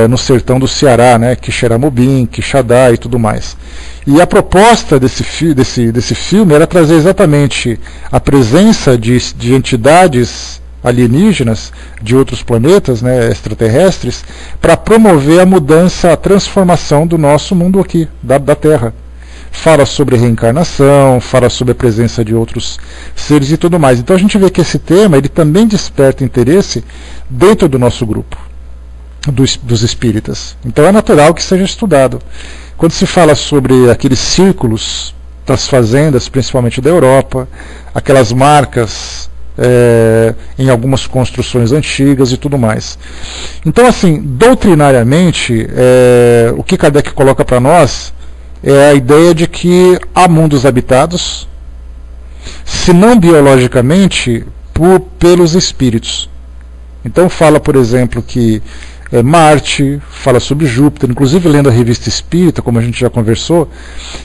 no sertão do Ceará, né, Quixeramobim, Quixadá e tudo mais. E a proposta desse filme era trazer exatamente a presença de entidades alienígenas de outros planetas, né, extraterrestres, para promover a mudança, a transformação do nosso mundo aqui, da Terra. Fala sobre reencarnação, fala sobre a presença de outros seres e tudo mais. Então a gente vê que esse tema ele também desperta interesse dentro do nosso grupo, dos espíritas. Então é natural que seja estudado. Quando se fala sobre aqueles círculos das fazendas, principalmente da Europa, aquelas marcas em algumas construções antigas e tudo mais. Então, assim, doutrinariamente, o que Kardec coloca para nós é a ideia de que há mundos habitados, se não biologicamente, pelos espíritos. Então fala, por exemplo, que Marte, fala sobre Júpiter, inclusive lendo a Revista Espírita, como a gente já conversou,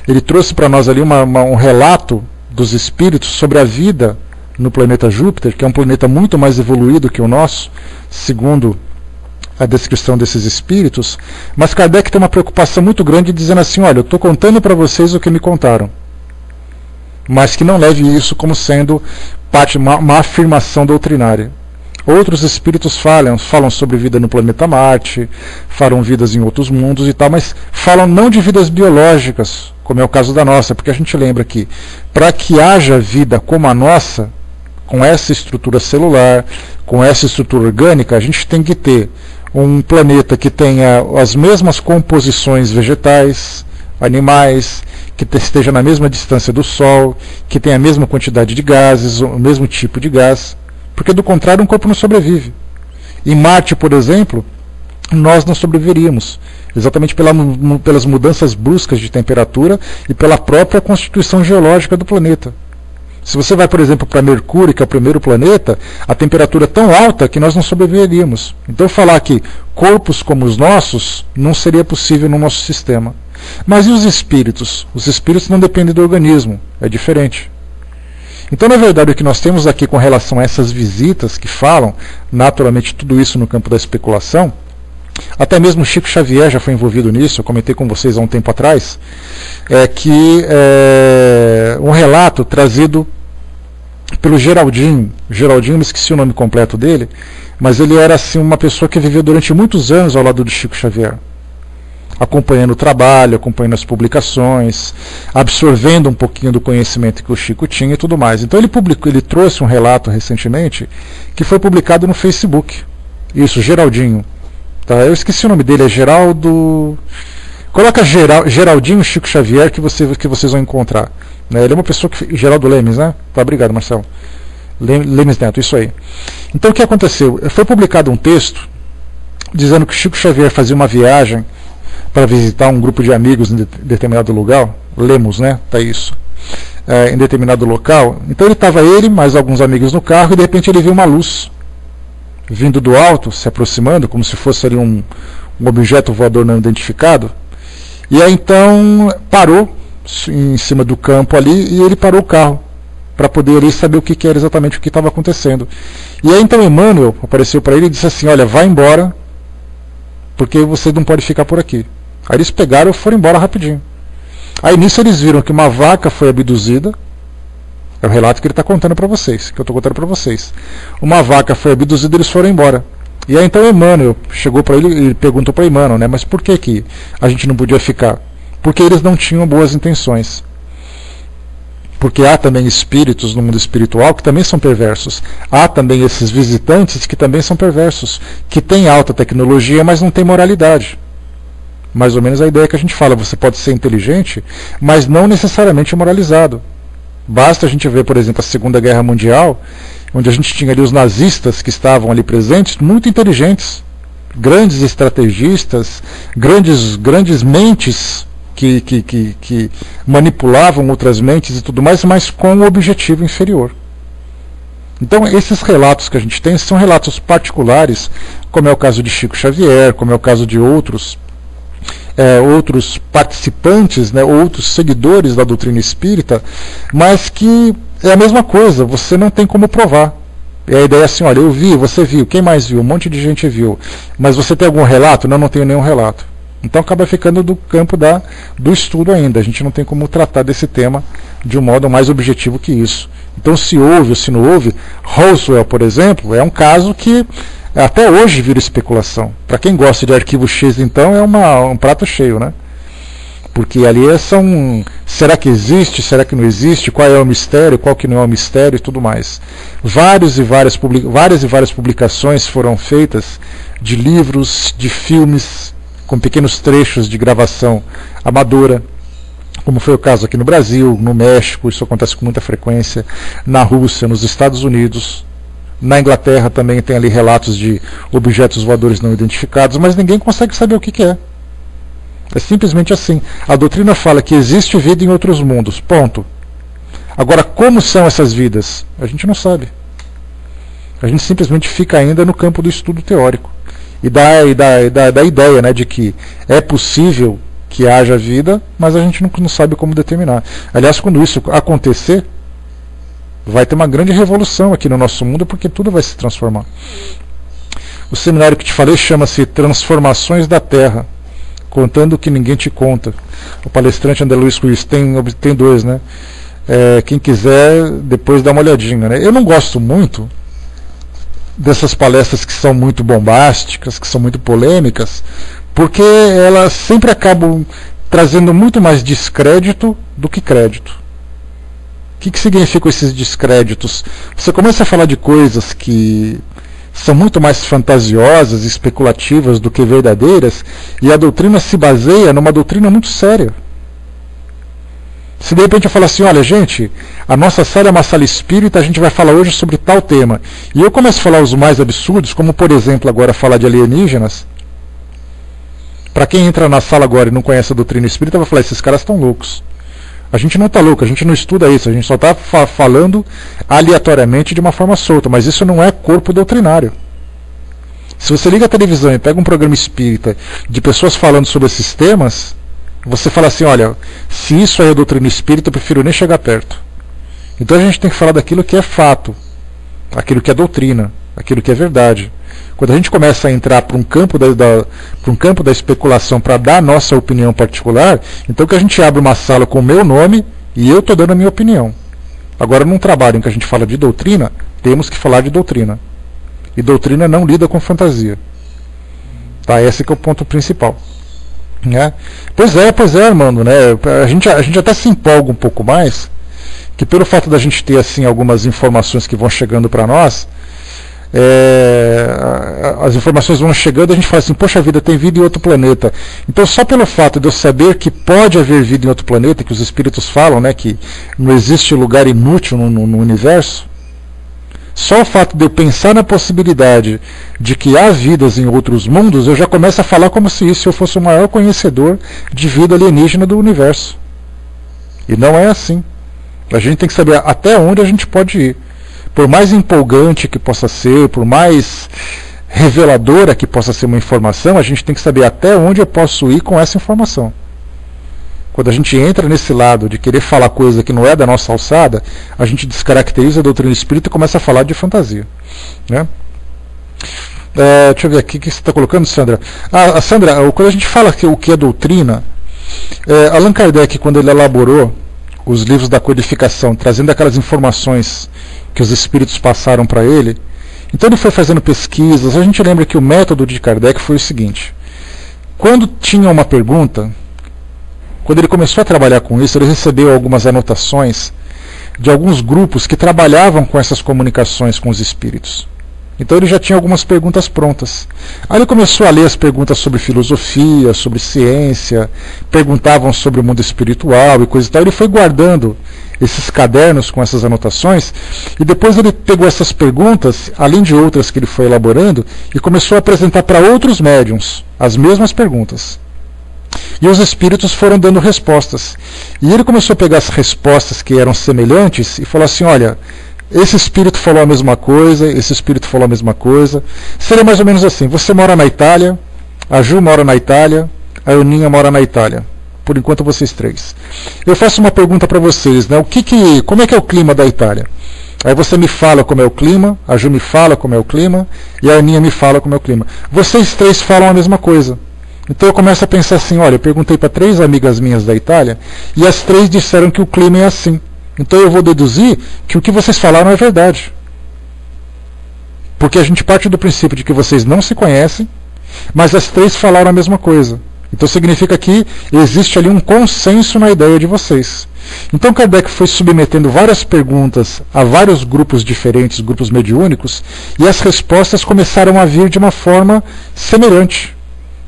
ele trouxe para nós ali um relato dos espíritos sobre a vida no planeta Júpiter, que é um planeta muito mais evoluído que o nosso, segundo a descrição desses espíritos, mas Kardec tem uma preocupação muito grande dizendo assim, olha, eu estou contando para vocês o que me contaram, mas que não leve isso como sendo uma afirmação doutrinária. Outros espíritos falam sobre vida no planeta Marte, falam vidas em outros mundos e tal, mas falam não de vidas biológicas, como é o caso da nossa, porque a gente lembra que para que haja vida como a nossa, com essa estrutura celular, com essa estrutura orgânica, a gente tem que ter um planeta que tenha as mesmas composições vegetais, animais, que esteja na mesma distância do Sol, que tenha a mesma quantidade de gases, o mesmo tipo de gás, porque do contrário um corpo não sobrevive. Em Marte, por exemplo, nós não sobreviveríamos, exatamente pelas mudanças bruscas de temperatura e pela própria constituição geológica do planeta. Se você vai, por exemplo, para Mercúrio, que é o primeiro planeta, a temperatura é tão alta que nós não sobreviveríamos. Então falar que corpos como os nossos não seria possível no nosso sistema. Mas e os espíritos? Os espíritos não dependem do organismo, é diferente. Então, na verdade, o que nós temos aqui com relação a essas visitas que falam, naturalmente tudo isso no campo da especulação, até mesmo Chico Xavier já foi envolvido nisso, eu comentei com vocês há um tempo atrás, um relato trazido pelo Geraldinho, me esqueci o nome completo dele, mas ele era assim uma pessoa que viveu durante muitos anos ao lado do Chico Xavier, acompanhando o trabalho, acompanhando as publicações, absorvendo um pouquinho do conhecimento que o Chico tinha e tudo mais. Então ele trouxe um relato recentemente que foi publicado no Facebook. Isso, Geraldinho. Tá, eu esqueci o nome dele, é Geraldo... Coloca Geraldinho Chico Xavier que vocês vão encontrar. Né? Ele é uma pessoa que... Geraldo Lemes, né? Tá, obrigado, Marcelo. Lemes Neto, isso aí. Então o que aconteceu? Foi publicado um texto dizendo que Chico Xavier fazia uma viagem para visitar um grupo de amigos em determinado lugar, Lemos, né? Tá isso. Em determinado local. Então ele mais alguns amigos no carro, e de repente ele viu uma luz vindo do alto, se aproximando, como se fosse ali um objeto voador não identificado. E aí então parou em cima do campo ali, e ele parou o carro para poder ali saber o que era exatamente o que estava acontecendo. E aí então Emmanuel apareceu para ele e disse assim, olha, vai embora, porque você não pode ficar por aqui. Aí eles pegaram e foram embora rapidinho. Aí nisso eles viram que uma vaca foi abduzida. É o relato que ele está contando para vocês, que eu estou contando para vocês. Uma vaca foi abduzida e eles foram embora. E aí então Emmanuel chegou para ele e perguntou para Emmanuel, né, mas por que a gente não podia ficar? Porque eles não tinham boas intenções. porque há também espíritos no mundo espiritual que também são perversos. Há também esses visitantes que também são perversos, que têm alta tecnologia, mas não têm moralidade. Mais ou menos a ideia que a gente fala, você pode ser inteligente, mas não necessariamente moralizado. Basta a gente ver, por exemplo, a Segunda Guerra Mundial, onde a gente tinha ali os nazistas que estavam ali presentes, muito inteligentes, grandes estrategistas, grandes mentes que manipulavam outras mentes e tudo mais, mas com um objetivo inferior. Então, esses relatos que a gente tem são relatos particulares, como é o caso de Chico Xavier, como é o caso de outros participantes, né, outros seguidores da doutrina espírita, mas que é a mesma coisa, você não tem como provar. E a ideia é assim, olha, eu vi, você viu, quem mais viu? Um monte de gente viu. Mas você tem algum relato? Não tenho nenhum relato. Então acaba ficando do campo do estudo ainda. A gente não tem como tratar desse tema de um modo mais objetivo que isso. Então se houve ou se não houve, Roswell, por exemplo, é um caso que até hoje vira especulação. Para quem gosta de Arquivo X, então, é um prato cheio, né? Porque ali será que existe, será que não existe, qual é o mistério, qual que não é o mistério e tudo mais. Várias e várias publicações foram feitas de livros, de filmes, com pequenos trechos de gravação amadora, como foi o caso aqui no Brasil, no México, isso acontece com muita frequência, na Rússia, nos Estados Unidos, na Inglaterra também tem ali relatos de objetos voadores não identificados, mas ninguém consegue saber o que é. É simplesmente assim. A doutrina fala que existe vida em outros mundos, ponto. Agora, como são essas vidas? A gente não sabe. A gente simplesmente fica ainda no campo do estudo teórico. E da ideia, né, de que é possível que haja vida, mas a gente não sabe como determinar. Aliás, quando isso acontecer, vai ter uma grande revolução aqui no nosso mundo, porque tudo vai se transformar. O seminário que te falei chama-se Transformações da Terra, contando o que ninguém te conta. O palestrante André Luiz Ruiz tem dois, né? Quem quiser, depois dá uma olhadinha, né? Eu não gosto muito dessas palestras que são muito bombásticas, que são muito polêmicas, porque elas sempre acabam trazendo muito mais descrédito do que crédito. O que significam esses descréditos? Você começa a falar de coisas que são muito mais fantasiosas, especulativas do que verdadeiras, e a doutrina se baseia numa doutrina muito séria. Se de repente eu falar assim, olha gente, a nossa sala é uma sala espírita, a gente vai falar hoje sobre tal tema, e eu começo a falar os mais absurdos, como por exemplo agora falar de alienígenas, para quem entra na sala agora e não conhece a doutrina espírita, vai falar, esses caras estão loucos. A gente não está louco, a gente não estuda isso, a gente só está falando aleatoriamente de uma forma solta, mas isso não é corpo doutrinário. Se você liga a televisão e pega um programa espírita de pessoas falando sobre esses temas, você fala assim, olha, se isso é a doutrina espírita, eu prefiro nem chegar perto. Então a gente tem que falar daquilo que é fato, aquilo que é doutrina, aquilo que é verdade. Quando a gente começa a entrar para um campo da especulação para dar a nossa opinião particular, então que a gente abre uma sala com o meu nome e eu estou dando a minha opinião. Agora, num trabalho em que a gente fala de doutrina, temos que falar de doutrina. E doutrina não lida com fantasia. Tá? Esse que é o ponto principal. Né? Pois é, Armando, né? A gente até se empolga um pouco mais, que pelo fato da gente ter assim algumas informações que vão chegando para nós, as informações vão chegando e a gente fala assim, poxa vida, tem vida em outro planeta. Então só pelo fato de eu saber que pode haver vida em outro planeta, que os espíritos falam, né, que não existe lugar inútil no universo, só o fato de eu pensar na possibilidade de que há vidas em outros mundos, eu já começo a falar como se eu fosse o maior conhecedor de vida alienígena do universo. E não é assim. A gente tem que saber até onde a gente pode ir. Por mais empolgante que possa ser, por mais reveladora que possa ser uma informação, a gente tem que saber até onde eu posso ir com essa informação. Quando a gente entra nesse lado de querer falar coisa que não é da nossa alçada, a gente descaracteriza a doutrina espírita e começa a falar de fantasia. Né? Deixa eu ver aqui o que você está colocando, Sandra. Sandra, quando a gente fala o que é doutrina, Allan Kardec, quando ele elaborou os livros da codificação, trazendo aquelas informações que os espíritos passaram para ele, então ele foi fazendo pesquisas. A gente lembra que o método de Kardec foi o seguinte: quando tinha uma pergunta, quando ele começou a trabalhar com isso, ele recebeu algumas anotações de alguns grupos que trabalhavam com essas comunicações com os espíritos. Então ele já tinha algumas perguntas prontas. Aí ele começou a ler as perguntas sobre filosofia, sobre ciência, perguntavam sobre o mundo espiritual e coisa e tal. Ele foi guardando esses cadernos com essas anotações, e depois ele pegou essas perguntas, além de outras que ele foi elaborando, e começou a apresentar para outros médiuns as mesmas perguntas. E os espíritos foram dando respostas. E ele começou a pegar as respostas que eram semelhantes e falou assim: olha, esse espírito falou a mesma coisa, esse espírito falou a mesma coisa. Seria mais ou menos assim: você mora na Itália, a Ju mora na Itália, a Euninha mora na Itália. Por enquanto vocês três. Eu faço uma pergunta para vocês, né? Como é que é o clima da Itália? Aí você me fala como é o clima, a Ju me fala como é o clima, e a Aninha me fala como é o clima. Vocês três falam a mesma coisa. Então eu começo a pensar assim: olha, eu perguntei para 3 amigas minhas da Itália, e as 3 disseram que o clima é assim. Então eu vou deduzir que o que vocês falaram é verdade. Porque a gente parte do princípio de que vocês não se conhecem, mas as 3 falaram a mesma coisa. Então significa que existe ali um consenso na ideia de vocês. Então Kardec foi submetendo várias perguntas a vários grupos diferentes, grupos mediúnicos, e as respostas começaram a vir de uma forma semelhante,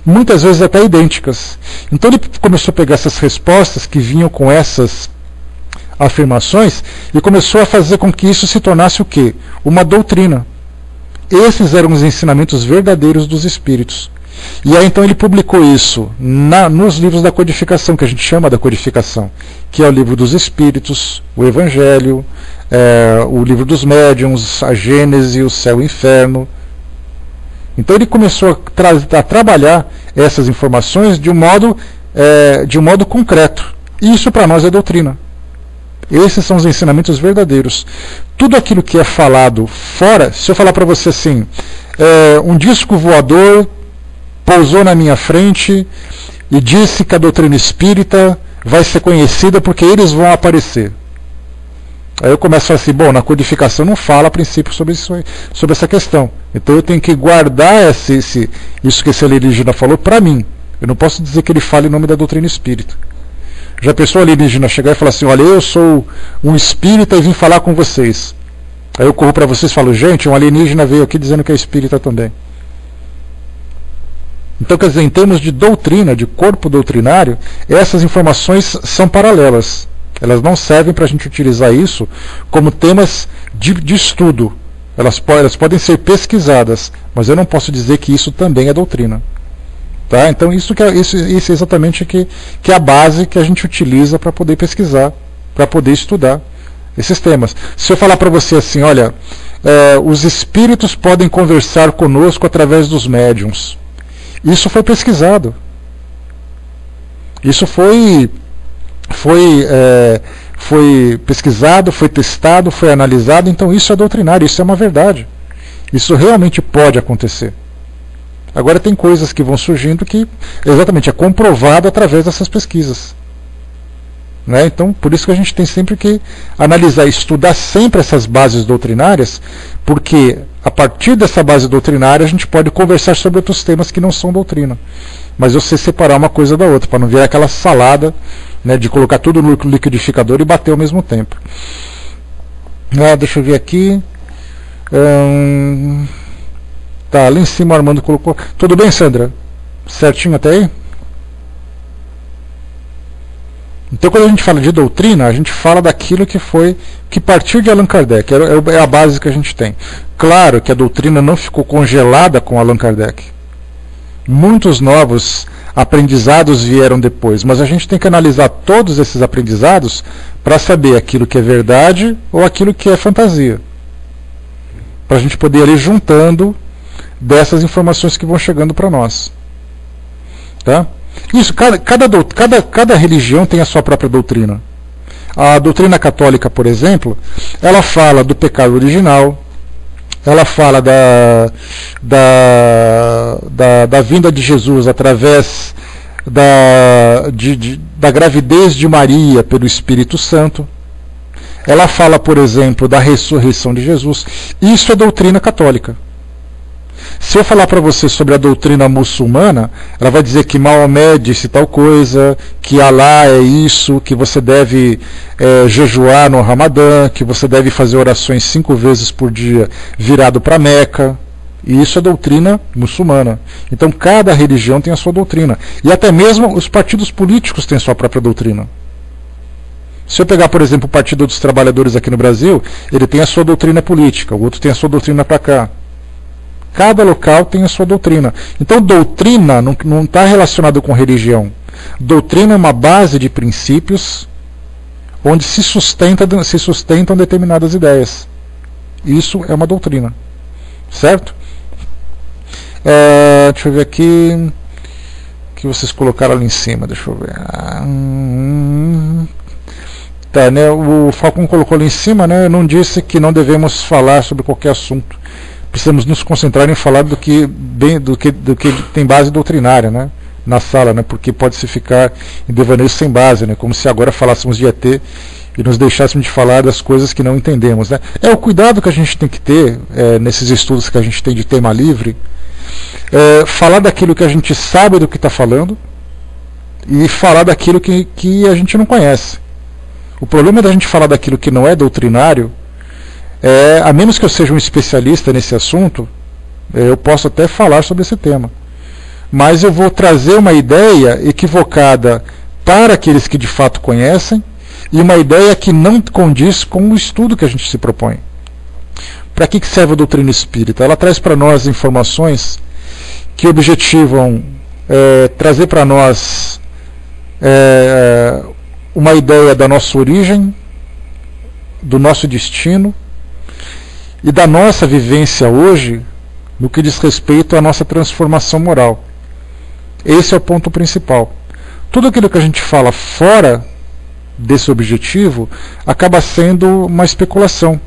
muitas vezes até idênticas. Então ele começou a pegar essas respostas que vinham com essas afirmações e começou a fazer com que isso se tornasse o quê? Uma doutrina. Esses eram os ensinamentos verdadeiros dos espíritos. E aí então ele publicou isso nos livros da codificação, que a gente chama da codificação, que é o livro dos Espíritos, o Evangelho, o livro dos Médiuns, a Gênese, o Céu e o Inferno. Então ele começou a trabalhar essas informações de um modo concreto. E isso para nós é doutrina. Esses são os ensinamentos verdadeiros. Tudo aquilo que é falado fora, se eu falar para você assim, um disco voador pousou na minha frente e disse que a doutrina espírita vai ser conhecida porque eles vão aparecer. Aí eu começo a falar assim: bom, na codificação não fala a princípio sobre essa questão. Então eu tenho que guardar isso que esse alienígena falou para mim. Eu não posso dizer que ele fale em nome da doutrina espírita. Já pensou o alienígena chegar e falar assim: olha, eu sou um espírita e vim falar com vocês. Aí eu corro para vocês e falo: gente, um alienígena veio aqui dizendo que é espírita também. Então, quer dizer, em termos de doutrina, de corpo doutrinário, essas informações são paralelas. Elas não servem para a gente utilizar isso como temas de estudo. Elas podem ser pesquisadas, mas eu não posso dizer que isso também é doutrina. Tá? Então isso é exatamente que é a base que a gente utiliza para poder pesquisar, para poder estudar esses temas. Se eu falar para você assim: olha, os espíritos podem conversar conosco através dos médiuns. Isso foi pesquisado. Isso foi pesquisado, foi testado, foi analisado. Então isso é doutrinário, isso é uma verdade. Isso realmente pode acontecer. Agora tem coisas que vão surgindo que exatamente é comprovado através dessas pesquisas. Né? Então, por isso que a gente tem sempre que analisar, estudar sempre essas bases doutrinárias, porque a partir dessa base doutrinária a gente pode conversar sobre outros temas que não são doutrina. Mas eu sei separar uma coisa da outra, para não virar aquela salada, né, de colocar tudo no liquidificador e bater ao mesmo tempo. Deixa eu ver aqui. Tá, ali em cima o Armando colocou. Tudo bem, Sandra? Certinho até aí? Então, quando a gente fala de doutrina, a gente fala daquilo que partiu de Allan Kardec, é a base que a gente tem. Claro que a doutrina não ficou congelada com Allan Kardec. Muitos novos aprendizados vieram depois, mas a gente tem que analisar todos esses aprendizados para saber aquilo que é verdade ou aquilo que é fantasia. Para a gente poder ir juntando dessas informações que vão chegando para nós. Tá? Isso, cada religião tem a sua própria doutrina. A doutrina católica, por exemplo, ela fala do pecado original, ela fala da vinda de Jesus através da gravidez de Maria pelo Espírito Santo. Ela fala, por exemplo, da ressurreição de Jesus. Isso é doutrina católica. Se eu falar para você sobre a doutrina muçulmana, ela vai dizer que Maomé disse tal coisa, que Alá é isso, que você deve jejuar no Ramadã, que você deve fazer orações 5 vezes por dia virado para Meca. E isso é doutrina muçulmana. Então cada religião tem a sua doutrina. E até mesmo os partidos políticos têm a sua própria doutrina. Se eu pegar, por exemplo, o Partido dos Trabalhadores aqui no Brasil, ele tem a sua doutrina política, o outro tem a sua doutrina para cá. Cada local tem a sua doutrina. Então doutrina não está relacionado com religião. Doutrina é uma base de princípios onde se sustentam determinadas ideias. Isso é uma doutrina. Certo? Deixa eu ver aqui o que vocês colocaram ali em cima. Deixa eu ver. Tá, né? O Falcon colocou ali em cima, né? Não disse que não devemos falar sobre qualquer assunto. Precisamos nos concentrar em falar do que tem base doutrinária, né? Na sala, né? Porque pode-se ficar em devaneio sem base, né? Como se agora falássemos de ET e nos deixássemos de falar das coisas que não entendemos, né? É o cuidado que a gente tem que ter nesses estudos que a gente tem de tema livre, falar daquilo que a gente sabe do que está falando e falar daquilo que a gente não conhece. O problema da gente falar daquilo que não é doutrinário a menos que eu seja um especialista nesse assunto, eu posso até falar sobre esse tema, mas eu vou trazer uma ideia equivocada para aqueles que de fato conhecem e uma ideia que não condiz com o estudo que a gente se propõe. Para que serve a doutrina espírita? Ela traz para nós informações que objetivam trazer para nós uma ideia da nossa origem, do nosso destino e da nossa vivência hoje no que diz respeito à nossa transformação moral. Esse é o ponto principal. Tudo aquilo que a gente fala fora desse objetivo acaba sendo uma especulação.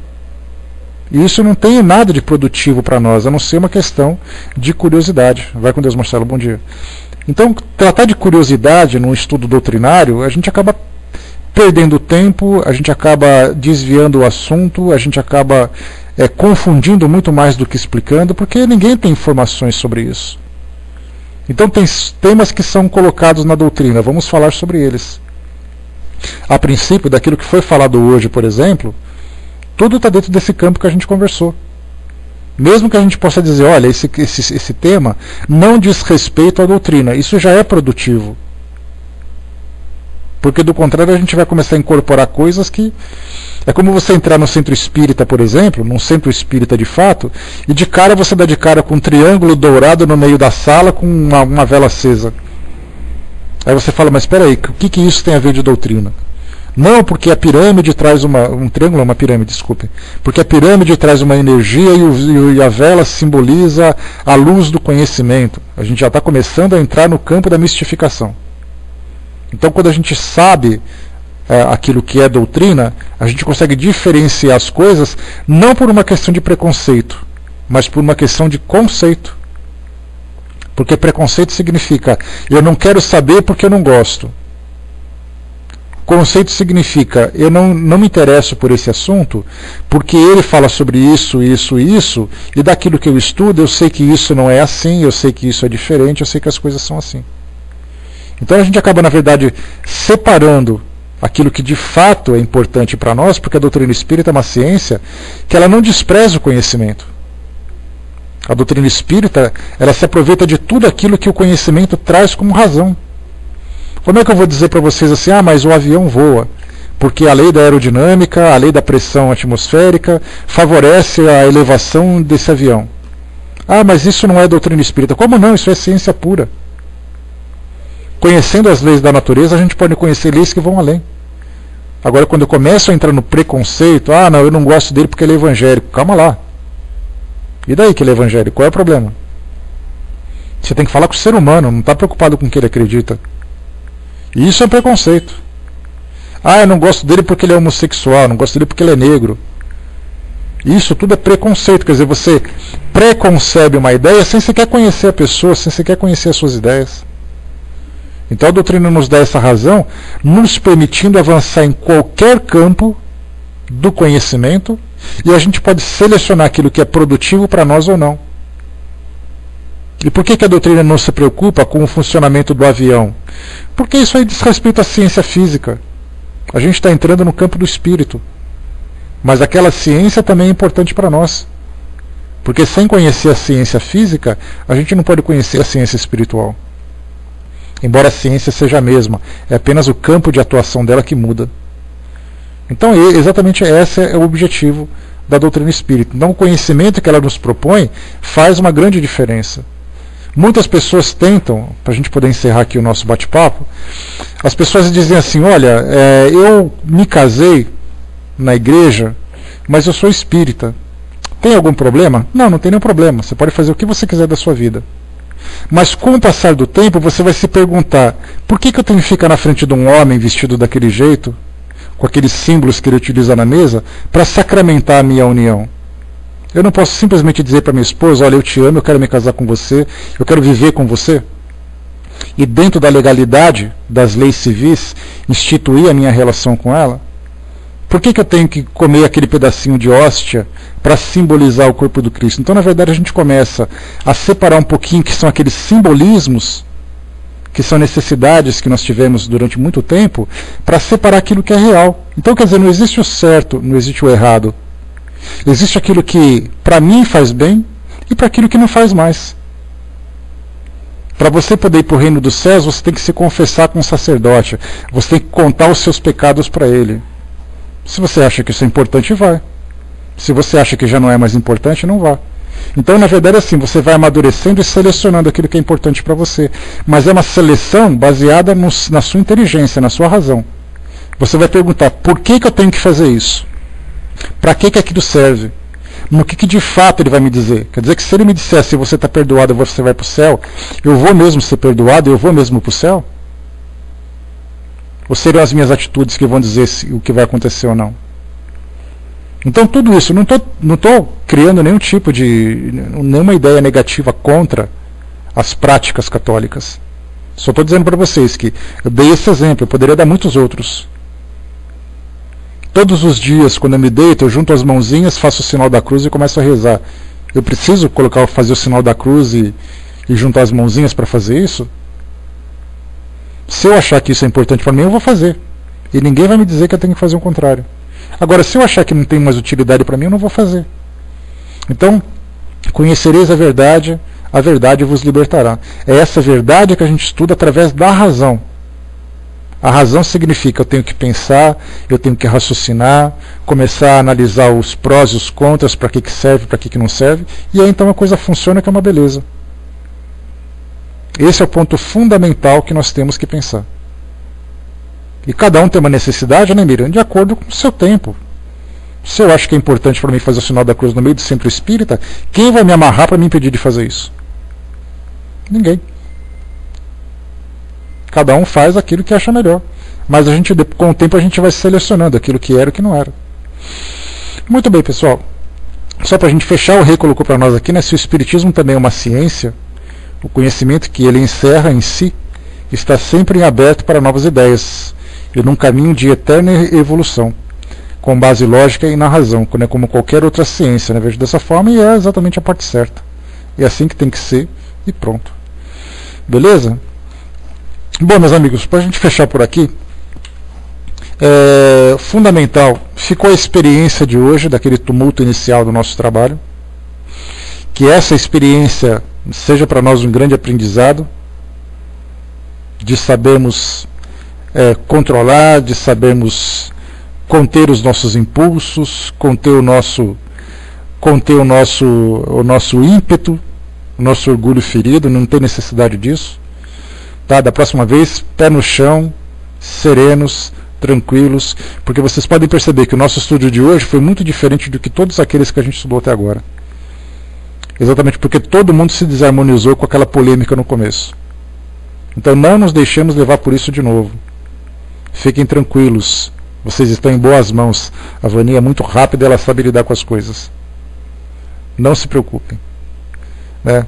E isso não tem nada de produtivo para nós, a não ser uma questão de curiosidade. Vai com Deus, Marcelo, bom dia. Então, tratar de curiosidade num estudo doutrinário, a gente acaba perdendo tempo, a gente acaba desviando o assunto, a gente acaba confundindo muito mais do que explicando, porque ninguém tem informações sobre isso. Então tem temas que são colocados na doutrina, vamos falar sobre eles. A princípio, daquilo que foi falado hoje, por exemplo, tudo está dentro desse campo que a gente conversou. Mesmo que a gente possa dizer, olha, esse tema não diz respeito à doutrina, isso já é produtivo. Porque do contrário a gente vai começar a incorporar coisas que... É como você entrar no centro espírita, por exemplo, num centro espírita de fato, e de cara você dá de cara com um triângulo dourado no meio da sala com uma vela acesa. Aí você fala, mas espera aí, o que isso tem a ver de doutrina? Não, porque a pirâmide traz um triângulo é uma pirâmide, desculpe. Porque a pirâmide traz uma energia e a vela simboliza a luz do conhecimento. A gente já está começando a entrar no campo da mistificação. Então, quando a gente sabe aquilo que é doutrina, a gente consegue diferenciar as coisas não por uma questão de preconceito, mas por uma questão de conceito. Porque preconceito significa eu não quero saber porque eu não gosto. Conceito significa eu não me interesso por esse assunto porque ele fala sobre isso, isso e isso, e daquilo que eu estudo eu sei que isso não é assim, eu sei que isso é diferente, eu sei que as coisas são assim. Então a gente acaba, na verdade, separando aquilo que de fato é importante para nós, porque a doutrina espírita é uma ciência que ela não despreza o conhecimento. A doutrina espírita, ela se aproveita de tudo aquilo que o conhecimento traz como razão. Como é que eu vou dizer para vocês assim, mas o avião voa? Porque a lei da aerodinâmica, a lei da pressão atmosférica, favorece a elevação desse avião. Mas isso não é doutrina espírita. Como não? Isso é ciência pura. Conhecendo as leis da natureza, a gente pode conhecer leis que vão além. Agora, quando eu começo a entrar no preconceito, não, eu não gosto dele porque ele é evangélico. Calma lá. E daí que ele é evangélico? Qual é o problema? Você tem que falar com o ser humano, não está preocupado com o que ele acredita. E isso é preconceito. Eu não gosto dele porque ele é homossexual, não gosto dele porque ele é negro. Isso tudo é preconceito, quer dizer, você preconcebe uma ideia sem sequer conhecer a pessoa, sem sequer conhecer as suas ideias. Então a doutrina nos dá essa razão, nos permitindo avançar em qualquer campo do conhecimento, e a gente pode selecionar aquilo que é produtivo para nós ou não. E por que a doutrina não se preocupa com o funcionamento do avião? Porque isso aí diz respeito à ciência física. A gente está entrando no campo do espírito. Mas aquela ciência também é importante para nós. Porque sem conhecer a ciência física, a gente não pode conhecer a ciência espiritual. Embora a ciência seja a mesma, é apenas o campo de atuação dela que muda. Então, exatamente esse é o objetivo da doutrina espírita. Então, o conhecimento que ela nos propõe faz uma grande diferença. Muitas pessoas tentam, para a gente poder encerrar aqui o nosso bate-papo, as pessoas dizem assim, olha, eu me casei na igreja, mas eu sou espírita. Tem algum problema? Não, não tem nenhum problema. Você pode fazer o que você quiser da sua vida. Mas com o passar do tempo, você vai se perguntar, por que eu tenho que ficar na frente de um homem vestido daquele jeito, com aqueles símbolos que ele utiliza na mesa, para sacramentar a minha união? Eu não posso simplesmente dizer para minha esposa, olha, eu te amo, eu quero me casar com você, eu quero viver com você. E dentro da legalidade das leis civis, instituir a minha relação com ela? Por que eu tenho que comer aquele pedacinho de hóstia para simbolizar o corpo do Cristo? Então, na verdade, a gente começa a separar um pouquinho que são aqueles simbolismos, que são necessidades que nós tivemos durante muito tempo, para separar aquilo que é real. Então, quer dizer, não existe o certo, não existe o errado. Existe aquilo que para mim faz bem e para aquilo que não faz mais. Para você poder ir para o reino dos céus, você tem que se confessar com um sacerdote. Você tem que contar os seus pecados para ele. Se você acha que isso é importante, vai. Se você acha que já não é mais importante, não vá. Então, na verdade, é assim, você vai amadurecendo e selecionando aquilo que é importante para você. Mas é uma seleção baseada na sua inteligência, na sua razão. Você vai perguntar, por que eu tenho que fazer isso? Para que aquilo serve? No que de fato ele vai me dizer? Quer dizer que se ele me disser, se você está perdoado, você vai para o céu, eu vou mesmo ser perdoado, eu vou mesmo para o céu? Ou serão as minhas atitudes que vão dizer o que vai acontecer ou não? Então tudo isso, não estou criando nenhum tipo de, nenhuma ideia negativa contra as práticas católicas. Só estou dizendo para vocês que eu dei esse exemplo, eu poderia dar muitos outros. Todos os dias, quando eu me deito, eu junto as mãozinhas, faço o sinal da cruz e começo a rezar. Eu preciso fazer o sinal da cruz e juntar as mãozinhas para fazer isso? Se eu achar que isso é importante para mim, eu vou fazer. E ninguém vai me dizer que eu tenho que fazer o contrário. Agora, se eu achar que não tem mais utilidade para mim, eu não vou fazer. Então, conhecereis a verdade vos libertará. É essa verdade que a gente estuda através da razão. A razão significa eu tenho que pensar, eu tenho que raciocinar, começar a analisar os prós e os contras, para que serve, para que não serve, e aí então a coisa funciona, que é uma beleza. Esse é o ponto fundamental que nós temos que pensar. E cada um tem uma necessidade, né, Miriam? De acordo com o seu tempo. Se eu acho que é importante para mim fazer o sinal da cruz no meio do centro espírita, quem vai me amarrar para me impedir de fazer isso? Ninguém. Cada um faz aquilo que acha melhor. Mas com o tempo a gente vai selecionando aquilo que era e o que não era. Muito bem, pessoal. Só para a gente fechar, o Rei colocou para nós aqui, né, se o Espiritismo também é uma ciência, o conhecimento que ele encerra em si está sempre em aberto para novas ideias e num caminho de eterna evolução, com base lógica e na razão, como qualquer outra ciência, né? Vejo dessa forma e é exatamente a parte certa. É assim que tem que ser e pronto. Beleza? Bom, meus amigos, para a gente fechar por aqui, fundamental ficou a experiência de hoje, daquele tumulto inicial do nosso trabalho, que essa experiência seja para nós um grande aprendizado, de sabermos controlar, de sabermos conter os nossos impulsos, conter o nosso ímpeto, o nosso orgulho ferido, não tem necessidade disso. Tá? Da próxima vez, pé no chão, serenos, tranquilos, porque vocês podem perceber que o nosso estudo de hoje foi muito diferente do que todos aqueles que a gente estudou até agora. Exatamente porque todo mundo se desarmonizou com aquela polêmica no começo. Então não nos deixemos levar por isso de novo. Fiquem tranquilos, vocês estão em boas mãos. A Vani é muito rápida, ela sabe lidar com as coisas. Não se preocupem. Né?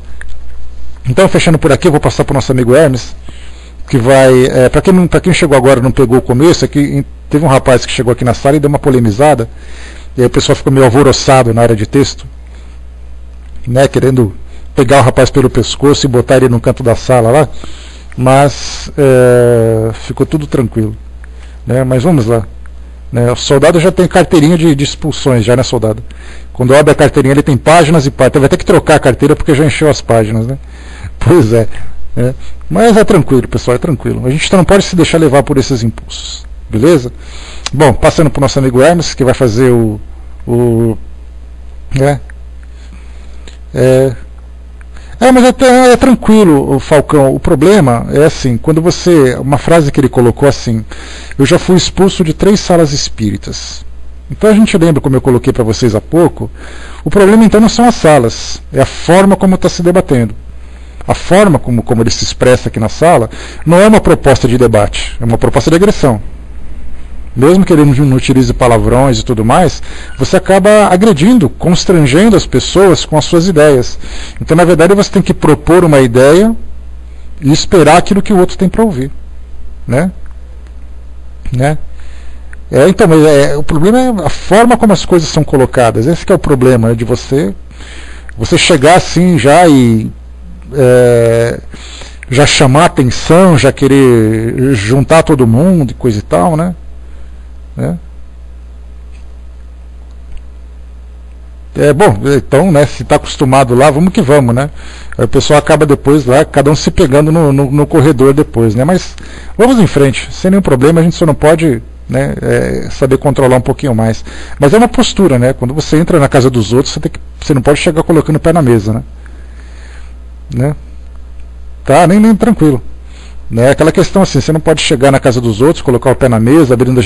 Então, fechando por aqui, eu vou passar para o nosso amigo Hermes, que vai... para quem chegou agora e não pegou o começo, teve um rapaz que chegou aqui na sala e deu uma polemizada, e aí o pessoal ficou meio alvoroçado na área de texto, né, querendo pegar o rapaz pelo pescoço e botar ele no canto da sala lá, mas ficou tudo tranquilo, né? Mas vamos lá, né? O soldado já tem carteirinha de expulsões, já, né, soldado? Quando abre a carteirinha ele tem páginas e páginas, vai ter que trocar a carteira porque já encheu as páginas, né? Pois é, né? Mas é tranquilo, pessoal, é tranquilo. A gente não pode se deixar levar por esses impulsos, beleza? Bom, passando para o nosso amigo Hermes, que vai fazer mas é tranquilo, Falcão. O problema é assim, quando você, uma frase que ele colocou assim: eu já fui expulso de 3 salas espíritas. Então a gente lembra, como eu coloquei para vocês há pouco, o problema então não são as salas, é a forma como está se debatendo. A forma como ele se expressa aqui na sala não é uma proposta de debate, é uma proposta de agressão. Mesmo que ele não utilize palavrões e tudo mais, você acaba agredindo, constrangendo as pessoas com as suas ideias. Então, na verdade, você tem que propor uma ideia e esperar aquilo que o outro tem para ouvir, né? Então, o problema é a forma como as coisas são colocadas. Esse que é o problema, né, de você chegar assim já e já chamar atenção, já querer juntar todo mundo e coisa e tal, né? Bom, então, né, se está acostumado lá, vamos que vamos, né? Aí o pessoal acaba depois lá, cada um se pegando no corredor depois, né? Mas vamos em frente, sem nenhum problema, a gente só não pode, né, saber controlar um pouquinho mais. Mas é uma postura, né? Quando você entra na casa dos outros, você não pode chegar colocando o pé na mesa, né? Tá, nem tranquilo. Né? Aquela questão assim, você não pode chegar na casa dos outros, colocar o pé na mesa, abrindo a